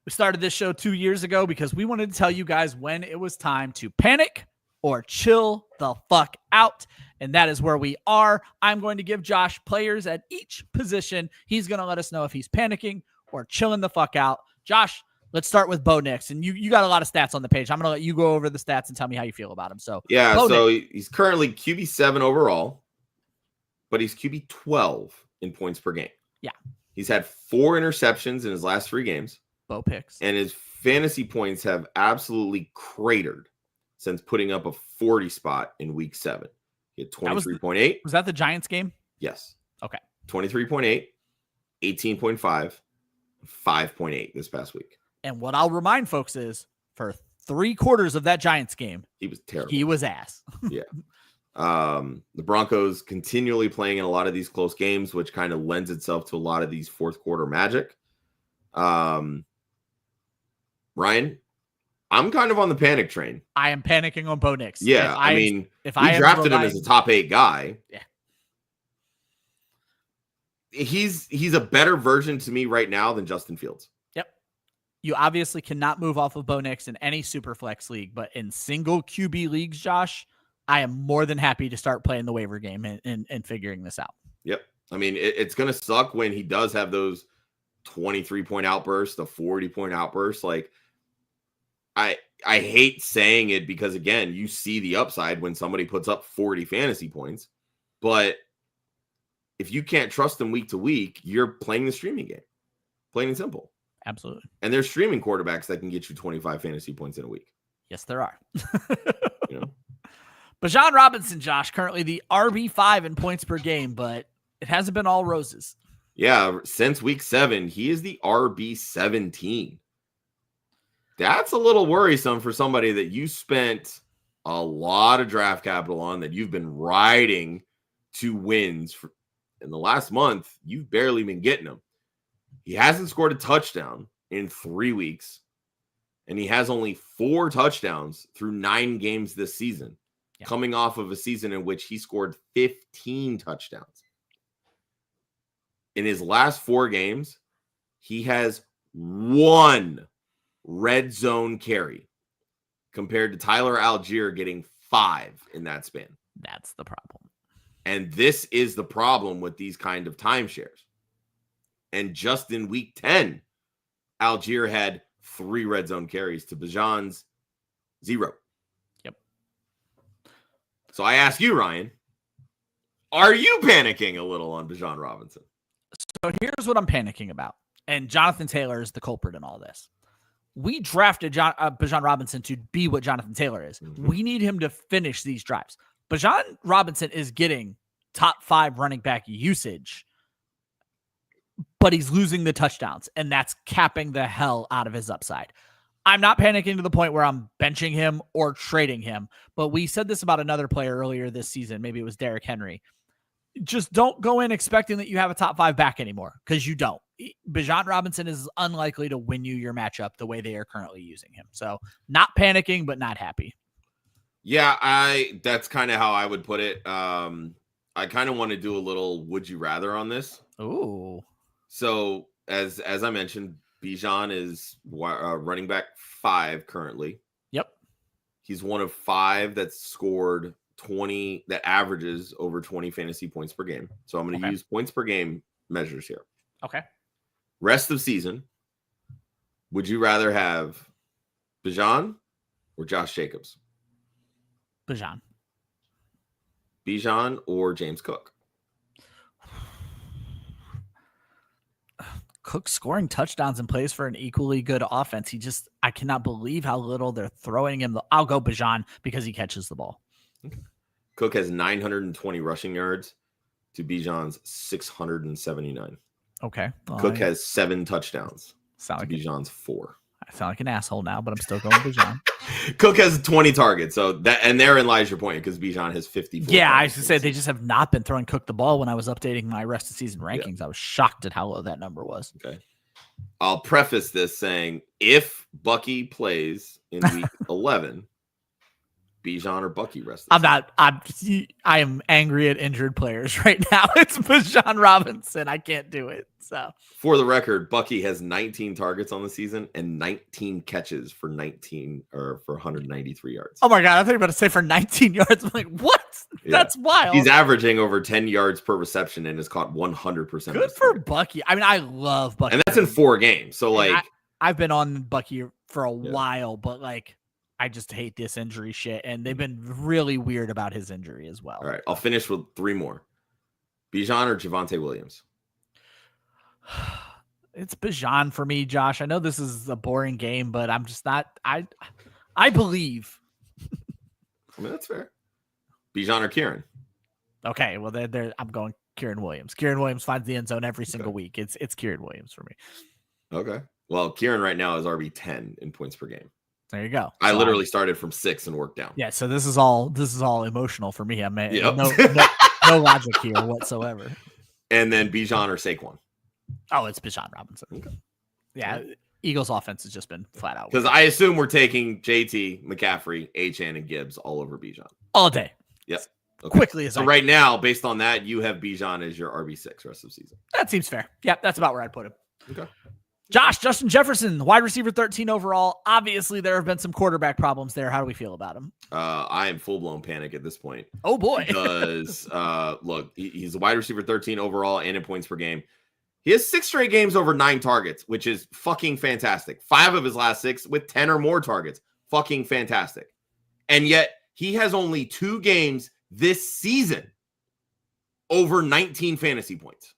We started this show 2 years ago because we wanted to tell you guys when it was time to panic or chill the fuck out. And that is where we are. I'm going to give Josh players at each position. He's going to let us know if he's panicking or chilling the fuck out. Josh, let's start with Bo Nix. And you got a lot of stats on the page. I'm going to let you go over the stats and tell me how you feel about him. So he's currently QB7 overall, but he's QB12 in points per game. Yeah. He's had 4 interceptions in his last 3 games. Bo picks. And his fantasy points have absolutely cratered since putting up a 40 spot in week 7. He had 23.8. Was that the Giants game? Yes. Okay. 23.8, 18.5, 5.8 this past week. And what I'll remind folks is for 3/4 of that Giants game, he was terrible. He was ass. Yeah. The Broncos continually playing in a lot of these close games, which kind of lends itself to a lot of these fourth quarter magic. Ryan, I'm kind of on the panic train. I am panicking on Bo Nix. Yeah, we drafted him as a top 8 guy. Yeah. He's a better version to me right now than Justin Fields. Yep. You obviously cannot move off of Bo Nix in any super flex league, but in single QB leagues, Josh, I am more than happy to start playing the waiver game and figuring this out. Yep. I mean, it's going to suck when he does have those 23-point outbursts, the 40-point outbursts. Like, I hate saying it because, again, you see the upside when somebody puts up 40 fantasy points. But if you can't trust them week to week, you're playing the streaming game. Plain and simple. Absolutely. And there's streaming quarterbacks that can get you 25 fantasy points in a week. Yes, there are. You know? Bijan Robinson, Josh, currently the RB5 in points per game, but it hasn't been all roses. Yeah, since week 7, he is the RB17. That's a little worrisome for somebody that you spent a lot of draft capital on, that you've been riding to wins for. In the last month, you've barely been getting them. He hasn't scored a touchdown in 3 weeks, and he has only 4 touchdowns through 9 games this season, coming off of a season in which he scored 15 touchdowns. In his last 4 games, he has 1 red zone carry compared to Tyler Algier getting 5 in that span. That's the problem. And this is the problem with these kind of timeshares. And just in week 10, Algier had 3 red zone carries to Bijan's 0. Yep. So I ask you, Ryan, are you panicking a little on Bijan Robinson? So here's what I'm panicking about. And Jonathan Taylor is the culprit in all this. We drafted Bijan Robinson to be what Jonathan Taylor is. Mm-hmm. We need him to finish these drives. Bijan Robinson is getting top 5 running back usage, but he's losing the touchdowns, and that's capping the hell out of his upside. I'm not panicking to the point where I'm benching him or trading him, but we said this about another player earlier this season. Maybe it was Derrick Henry. Just don't go in expecting that you have a top 5 back anymore, because you don't. Bijan Robinson is unlikely to win you your matchup the way they are currently using him. So not panicking, but not happy. Yeah, that's kind of how I would put it. I kind of want to do a little would you rather on this. Ooh. So as I mentioned, Bijan is running back 5 currently. Yep. He's one of 5 that's scored 20, that averages over 20 fantasy points per game. So I'm going to use points per game measures here. Okay. Rest of season, would you rather have Bijan or Josh Jacobs? Bijan. Bijan or James Cook? Cook scoring touchdowns and plays for an equally good offense. I cannot believe how little they're throwing him. I'll go Bijan because he catches the ball. Okay. Cook has 920 rushing yards to Bijan's 679. Okay. Well, Cook has 7 touchdowns to Bijan's 4. I sound like an asshole now, but I'm still going Bijan. Cook has 20 targets. So therein lies your point, because Bijan has 54. Yeah, I was going to say they just have not been throwing Cook the ball. When I was updating my rest of season rankings, I was shocked at how low that number was. Okay. I'll preface this saying, if Bucky plays in week 11, Bijan or Bucky rest. I am angry at injured players right now. It's Bijan Robinson. I can't do it. So for the record, Bucky has 19 targets on the season and 19 catches for 193 yards. Oh my God. I thought you were about to say for 19 yards. I'm like, what? Yeah. That's wild. He's averaging over 10 yards per reception and has caught 100%. Good for Bucky. I mean, I love Bucky. And that's in 4 games. So I've been on Bucky for a while, but I just hate this injury shit. And they've been really weird about his injury as well. All right. I'll finish with 3 more. Bijan or Javonte Williams? It's Bijan for me, Josh. I know this is a boring game, but I'm just not. I believe. I mean, that's fair. Bijan or Kieran? Okay. Well, I'm going Kieran Williams. Kieran Williams finds the end zone every single week. It's Kieran Williams for me. Okay. Well, Kieran right now is RB10 in points per game. There you go. I literally started from 6 and worked down. Yeah, so this is all emotional for me. I'm no logic here whatsoever. And then Bijan or Saquon? Oh, it's Bijan Robinson. Okay. Yeah, Eagles offense has just been flat out. Because I assume we're taking JT, McCaffrey, Achane, and Gibbs all over Bijan. All day. Yep. Okay. Quickly as so right now, based on that, you have Bijan as your RB6 rest of the season. That seems fair. Yep, that's about where I'd put him. Okay. Josh, Justin Jefferson, wide receiver 13 overall. Obviously, there have been some quarterback problems there. How do we feel about him? I am full-blown panic at this point. Oh, boy. Because, look, he's a wide receiver 13 overall and in points per game. He has 6 straight games over 9 targets, which is fucking fantastic. 5 of his last 6 with 10 or more targets. Fucking fantastic. And yet, he has only 2 games this season over 19 fantasy points.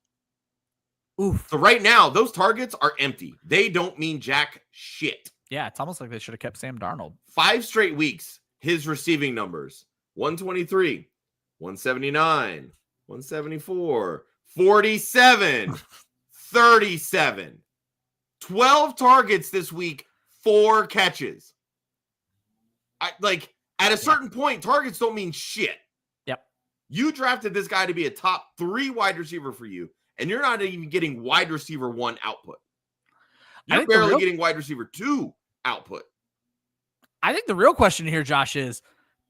Oof. So right now, those targets are empty. They don't mean jack shit. Yeah, it's almost like they should have kept Sam Darnold. 5 straight weeks, his receiving numbers, 123, 179, 174, 47, 37, 12 targets this week, 4 catches. At a certain point, targets don't mean shit. Yep. You drafted this guy to be a top 3 wide receiver for you, and you're not even getting wide receiver 1 output. You're barely getting wide receiver 2 output. I think the real question here, Josh, is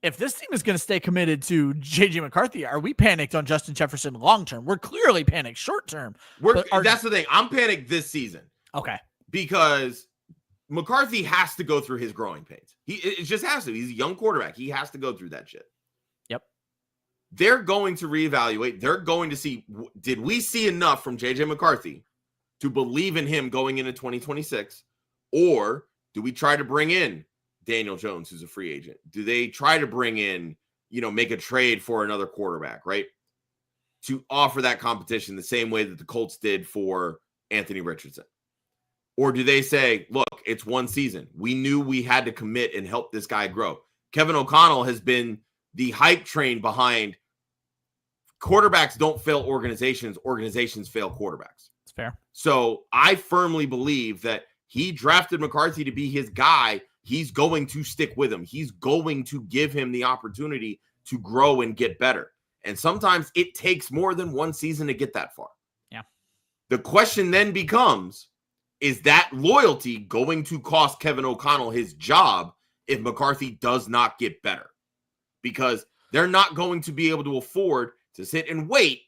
if this team is going to stay committed to J.J. McCarthy, are we panicked on Justin Jefferson long-term? We're clearly panicked short-term. That's the thing. I'm panicked this season. Okay. Because McCarthy has to go through his growing pains. It just has to. He's a young quarterback. He has to go through that shit. Yep. They're going to reevaluate. They're going to see, did we see enough from J.J. McCarthy to believe in him going into 2026? Or do we try to bring in Daniel Jones, who's a free agent? Do they try to bring in, make a trade for another quarterback, right? To offer that competition the same way that the Colts did for Anthony Richardson. Or do they say, look, it's one season. We knew we had to commit and help this guy grow. Kevin O'Connell has been the hype train behind quarterbacks don't fail organizations. Organizations fail quarterbacks. It's fair. So I firmly believe that he drafted McCarthy to be his guy. He's going to stick with him. He's going to give him the opportunity to grow and get better. And sometimes it takes more than one season to get that far. Yeah. The question then becomes, is that loyalty going to cost Kevin O'Connell his job if McCarthy does not get better? Because they're not going to be able to afford to sit and wait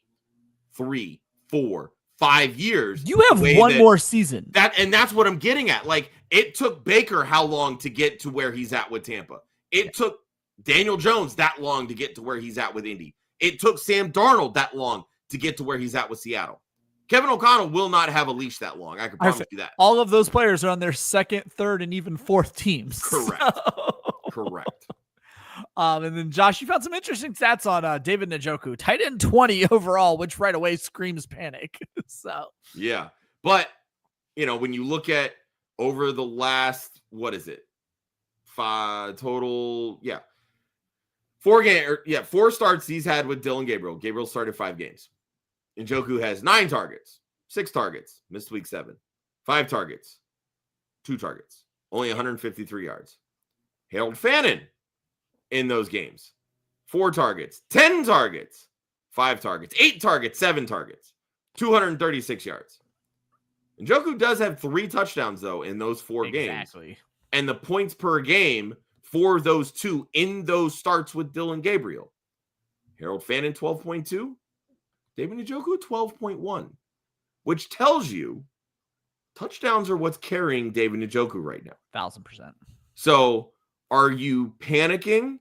3, 4, 5 years. You have one more season. That's what I'm getting at. Like, it took Baker how long to get to where he's at with Tampa? It took Daniel Jones that long to get to where he's at with Indy. It took Sam Darnold that long to get to where he's at with Seattle. Kevin O'Connell will not have a leash that long. I can promise you that. All of those players are on their 2nd, 3rd, and even 4th teams. Correct. Correct. And then, Josh, you found some interesting stats on David Njoku. Tight end 20 overall, which right away screams panic. So yeah. But, when you look at over the last, 5 total, 4 starts he's had with Dylan Gabriel. Gabriel started 5 games. Njoku has 9 targets, 6 targets, missed week 7, 5 targets, 2 targets, only 153 yards. Harold Fannin in those games, 4 targets, 10 targets, 5 targets, 8 targets, 7 targets, 236 yards. Njoku does have 3 touchdowns, though, in those 4 games. And the points per game for those 2 in those starts with Dylan Gabriel. Harold Fannin, 12.2. David Njoku, 12.1. Which tells you touchdowns are what's carrying David Njoku right now. 1,000%. So are you panicking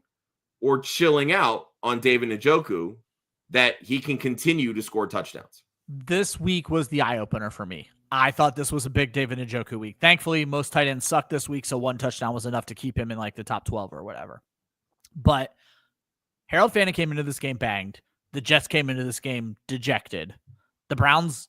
or chilling out on David Njoku that he can continue to score touchdowns? This week was the eye-opener for me. I thought this was a big David Njoku week. Thankfully, most tight ends sucked this week, so 1 touchdown was enough to keep him in like the top 12 or whatever. But Harold Fannin came into this game banged. The Jets came into this game dejected. The Browns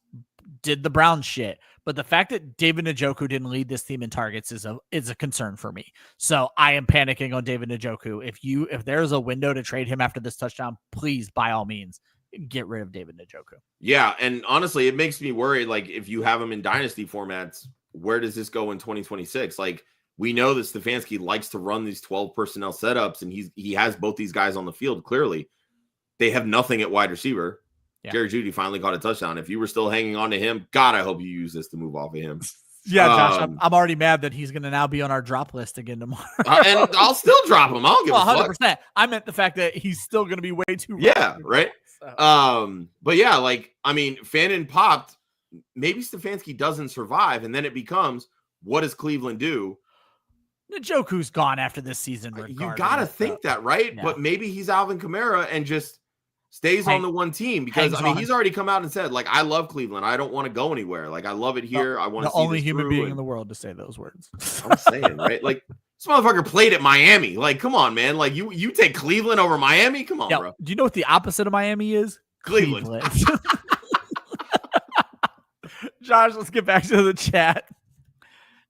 did the Browns shit. But the fact that David Njoku didn't lead this team in targets is a concern for me. So I am panicking on David Njoku. If there's a window to trade him after this touchdown, please, by all means, get rid of David Njoku. Yeah, and honestly, it makes me worry, like, if you have him in dynasty formats, where does this go in 2026? Like, we know that Stefanski likes to run these 12 personnel setups, and he has both these guys on the field, clearly. They have nothing at wide receiver. Yeah. Jerry Jeudy finally caught a touchdown. If you were still hanging on to him, God, I hope you use this to move off of him. Yeah, Josh, I'm already mad that he's going to now be on our drop list again tomorrow. And I'll still drop him. I don't give a 100%. Fuck. I meant the fact that he's still going to be way too. Yeah, right. So. But yeah, like, I mean, Fannin popped maybe Stefanski doesn't survive, and then it becomes, what does Cleveland do? Njoku's gone after this season. You got to think that, right? Yeah. But maybe he's Alvin Kamara and just stays on the one team, because he's already come out and said, like, I love Cleveland. I don't want to go anywhere. Like, I love it here. I want to see the only human being in the world to say those words. I'm saying, right? Like, this motherfucker played at Miami. Like, come on, man. Like, you take Cleveland over Miami? Come on, bro. Do you know what the opposite of Miami is? Cleveland. Josh, let's get back to the chat.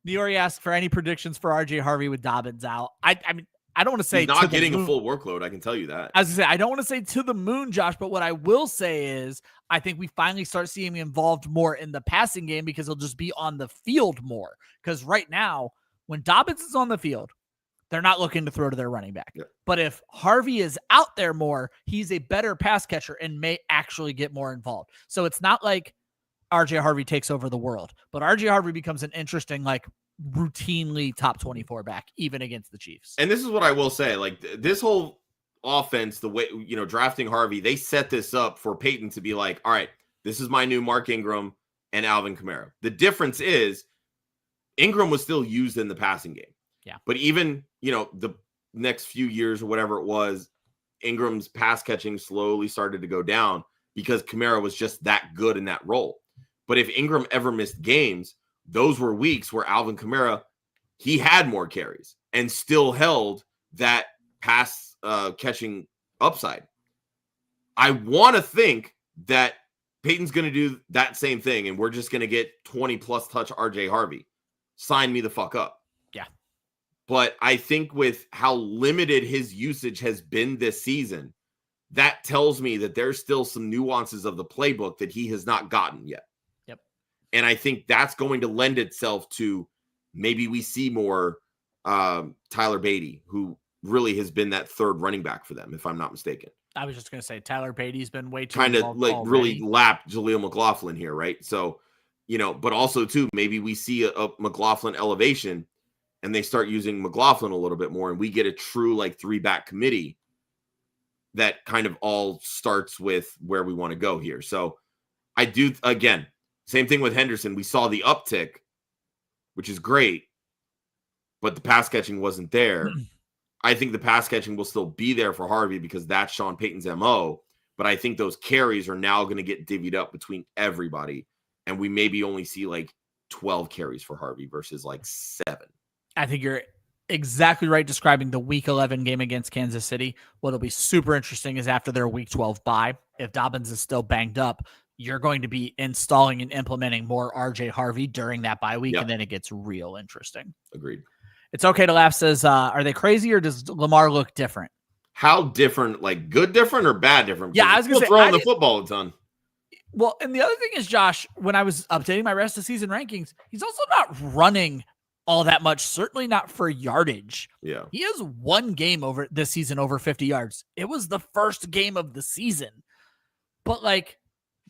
Niori asked for any predictions for RJ Harvey with Dobbins out. I mean, I don't want to say he's not getting a full workload. I can tell you that. As I say, I don't want to say to the moon, Josh, but what I will say is I think we finally start seeing him involved more in the passing game, because he'll just be on the field more. Because right now, when Dobbins is on the field, they're not looking to throw to their running back. Yep. But if Harvey is out there more, he's a better pass catcher and may actually get more involved. So it's not like RJ Harvey takes over the world, but RJ Harvey becomes an interesting, like, routinely top 24 back, even against the Chiefs. And this is what I will say, like, this whole offense, the way, drafting Harvey, they set this up for Peyton to be like, all right, this is my new Mark Ingram and Alvin Kamara. The difference is Ingram was still used in the passing game. Yeah. But even, the next few years or whatever it was, Ingram's pass catching slowly started to go down because Kamara was just that good in that role. But if Ingram ever missed games, those were weeks where Alvin Kamara, he had more carries and still held that pass catching upside. I want to think that Peyton's going to do that same thing, and we're just going to get 20-plus touch RJ Harvey. Sign me the fuck up. Yeah. But I think with how limited his usage has been this season, that tells me that there's still some nuances of the playbook that he has not gotten yet. And I think that's going to lend itself to maybe we see more Tyler Beatty, who really has been that third running back for them, if I'm not mistaken. I was just going to say Tyler Beatty's been way too kind of like already. Really lapped Jaleel McLaughlin here, right? So, but also too, maybe we see a McLaughlin elevation and they start using McLaughlin a little bit more, and we get a true like 3-back committee that kind of all starts with where we want to go here. So I do, again, same thing with Henderson. We saw the uptick, which is great, but the pass catching wasn't there. I think the pass catching will still be there for Harvey because that's Sean Payton's MO, but I think those carries are now going to get divvied up between everybody, and we maybe only see like 12 carries for Harvey versus like 7. I think you're exactly right describing the Week 11 game against Kansas City. What'll be super interesting is after their Week 12 bye, if Dobbins is still banged up, you're going to be installing and implementing more RJ Harvey during that bye week, and then it gets real interesting. Agreed. It's okay to laugh says, are they crazy or does Lamar look different? How different? Like good different or bad different? Yeah, I was going to say. Throwing the football a ton. Well, and the other thing is, Josh, when I was updating my rest of season rankings, he's also not running all that much, certainly not for yardage. Yeah. He has one game over this season over 50 yards. It was the first game of the season. But like,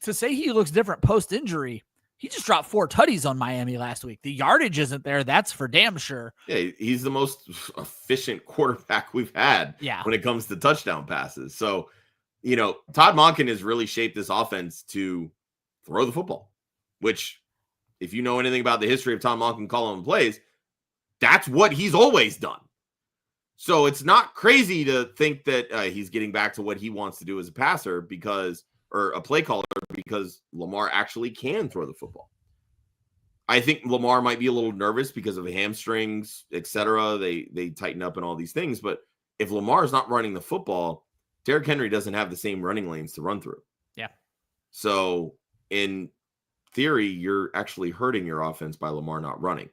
to say he looks different post-injury, he just dropped 4 tutties on Miami last week. The yardage isn't there. That's for damn sure. Yeah, he's the most efficient quarterback we've had when it comes to touchdown passes. So, Todd Monken has really shaped this offense to throw the football, which, if you know anything about the history of Todd Monken calling plays, that's what he's always done. So it's not crazy to think that he's getting back to what he wants to do as a passer or a play caller, because Lamar actually can throw the football. I think Lamar might be a little nervous because of hamstrings, etc. They tighten up and all these things. But if Lamar is not running the football, Derrick Henry doesn't have the same running lanes to run through. Yeah. So in theory, you're actually hurting your offense by Lamar not running.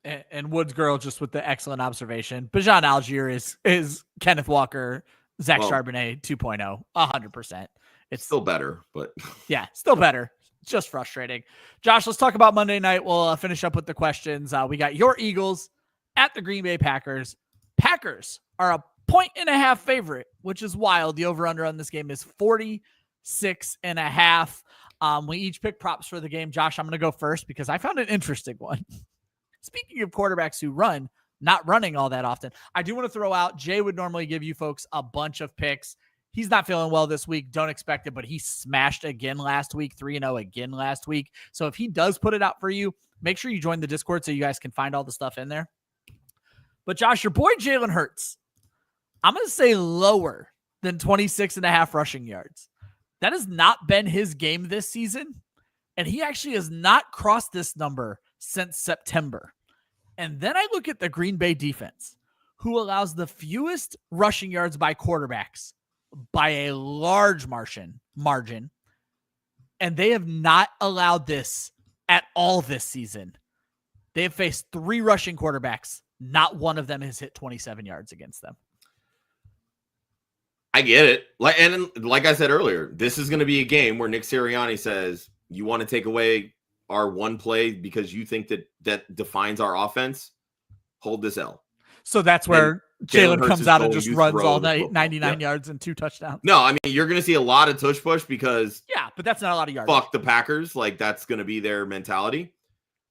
And Woods Girl just with the excellent observation. Bijan Algier is Kenneth Walker, Zach Charbonnet 2.0, 100%. It's still better, but yeah, still better. It's just frustrating. Josh, let's talk about Monday night. We'll finish up with the questions. We got your Eagles at the Green Bay Packers. Packers are a 1.5 favorite, which is wild. The over-under on this game is 46.5. We each pick props for the game. Josh, I'm going to go first because I found an interesting one. Speaking of quarterbacks who run, not running all that often, I do want to throw out, Jay would normally give you folks a bunch of picks. He's not feeling well this week. Don't expect it, but he smashed again last week, 3-0 again last week. So if he does put it out for you, make sure you join the Discord so you guys can find all the stuff in there. But Josh, your boy Jalen Hurts, I'm going to say lower than 26.5 rushing yards. That has not been his game this season. And he actually has not crossed this number since September. And then I look at the Green Bay defense, who allows the fewest rushing yards by quarterbacks by a large margin. And they have not allowed this at all this season. They have faced 3 rushing quarterbacks. Not one of them has hit 27 yards against them. I get it. Like I said earlier, this is going to be a game where Nick Sirianni says, you want to take away our one play because you think that defines our offense? Hold this L. So that's where Jalen comes out and just runs all night, 99 yards and 2 touchdowns. No, I mean, you're going to see a lot of tush push because but that's not a lot of yards. Fuck the Packers. Like, that's going to be their mentality.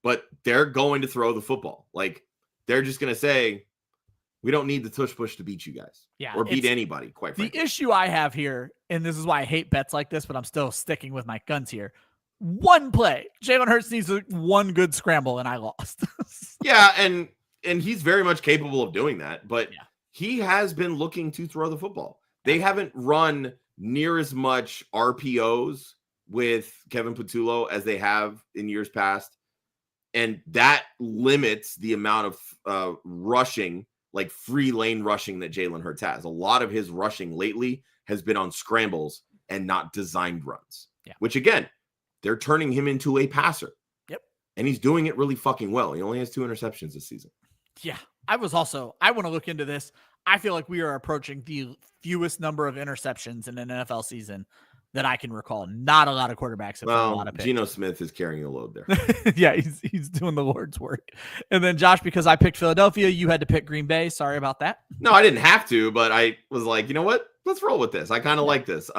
But they're going to throw the football. Like, they're just going to say, we don't need the tush push to beat you guys. Or beat anybody, quite frankly. The issue I have here, and this is why I hate bets like this, but I'm still sticking with my guns here. One play. Jalen Hurts needs one good scramble, and I lost. Yeah, and he's very much capable of doing that, but he has been looking to throw the football. They haven't run near as much RPOs with Kevin Patullo as they have in years past, and that limits the amount of rushing, like free lane rushing, that Jalen Hurts has. A lot of his rushing lately has been on scrambles and not designed runs, which again, they're turning him into a passer. Yep. And he's doing it really fucking well. He only has 2 interceptions this season. Yeah. I want to look into this. I feel like we are approaching the fewest number of interceptions in an NFL season that I can recall. Not a lot of quarterbacks have a lot of picks. Geno Smith is carrying a load there. Yeah, he's doing the Lord's work. And then Josh, because I picked Philadelphia, you had to pick Green Bay. Sorry about that. No, I didn't have to, but I was like, you know what? Let's roll with this. I kind of like this.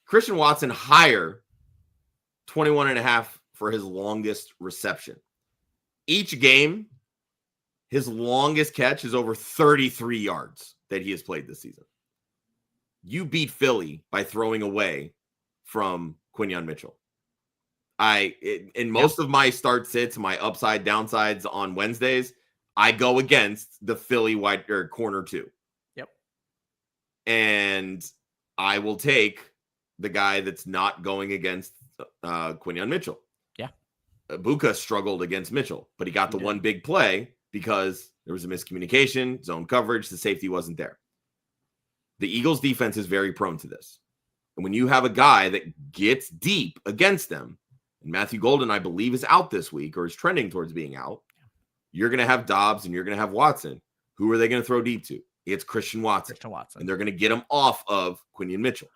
Christian Watson higher 21.5 for his longest reception. Each game, his longest catch is over 33 yards that he has played this season. You beat Philly by throwing away from Quinyon Mitchell. In most of my start sits, my upside downsides on Wednesdays, I go against the Philly wide or corner 2. Yep. And I will take the guy that's not going against Quinyon Mitchell. Yeah. Buka struggled against Mitchell, but he got the one big play because there was a miscommunication, zone coverage, the safety wasn't there. The Eagles defense is very prone to this. And when you have a guy that gets deep against them, and Matthew Golden, I believe, is out this week or is trending towards being out, you're going to have Dobbs and you're going to have Watson. Who are they going to throw deep to? It's Christian Watson. And they're going to get him off of Quinyon Mitchell.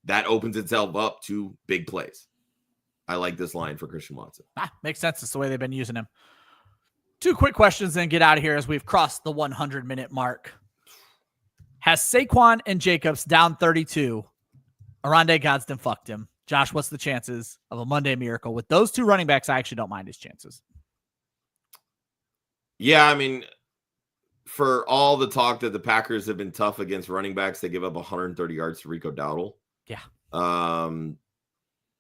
That opens itself up to big plays. I like this line for Christian Watson. Makes sense. It's the way they've been using him. 2 quick questions, then get out of here as we've crossed the 100-minute mark. Has Saquon and Jacobs down 32? Arande Gadsden fucked him. Josh, what's the chances of a Monday miracle? With those 2 running backs, I actually don't mind his chances. Yeah, I mean, for all the talk that the Packers have been tough against running backs, they give up 130 yards to Rico Dowdle. Yeah.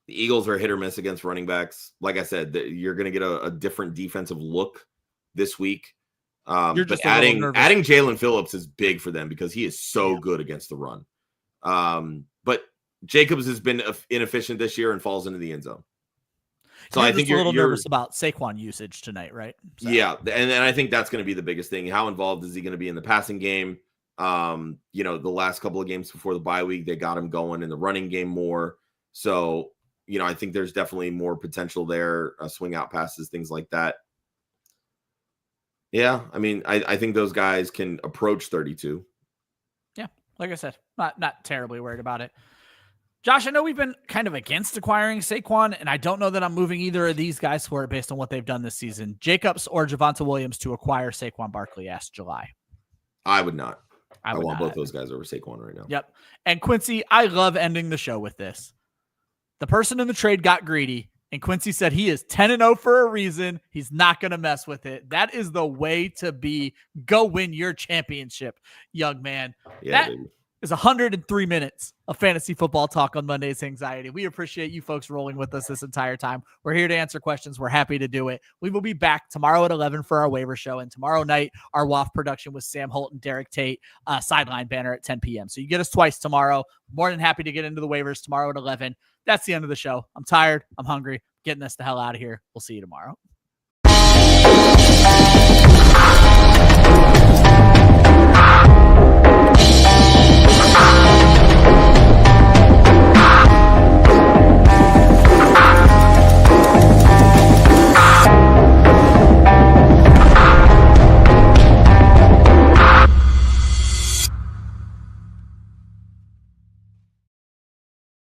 The Eagles are hit or miss against running backs. Like I said, you're going to get a different defensive look this week. But adding Jalen Phillips is big for them because he is so good against the run. But Jacobs has been inefficient this year and falls into the end zone. So I think you're a little nervous about Saquon usage tonight, right? So. Yeah, and I think that's going to be the biggest thing. How involved is he going to be in the passing game? The last couple of games before the bye week, they got him going in the running game more. So, I think there's definitely more potential there, swing out passes, things like that. Yeah, I mean, I think those guys can approach 32. Yeah, like I said, not terribly worried about it. Josh, I know we've been kind of against acquiring Saquon, and I don't know that I'm moving either of these guys for it based on what they've done this season. Jacobs or Javonte Williams to acquire Saquon Barkley, asked July. I would not. I would want not both those guys over Saquon right now. Yep. And Quincy, I love ending the show with this. The person in the trade got greedy, and Quincy said he is 10-0 for a reason. He's not going to mess with it. That is the way to be. Go win your championship, young man. Yeah, baby. is 103 minutes of fantasy football talk on Monday's Hangxiety. We appreciate you folks rolling with us this entire time. We're here to answer questions. We're happy to do it. We will be back tomorrow at 11 for our waiver show, and tomorrow night, our WAF production with Sam Holt and Derek Tate, sideline banner at 10 p.m. So you get us twice tomorrow. More than happy to get into the waivers tomorrow at 11. That's the end of the show. I'm tired. I'm hungry. Getting us the hell out of here. We'll see you tomorrow.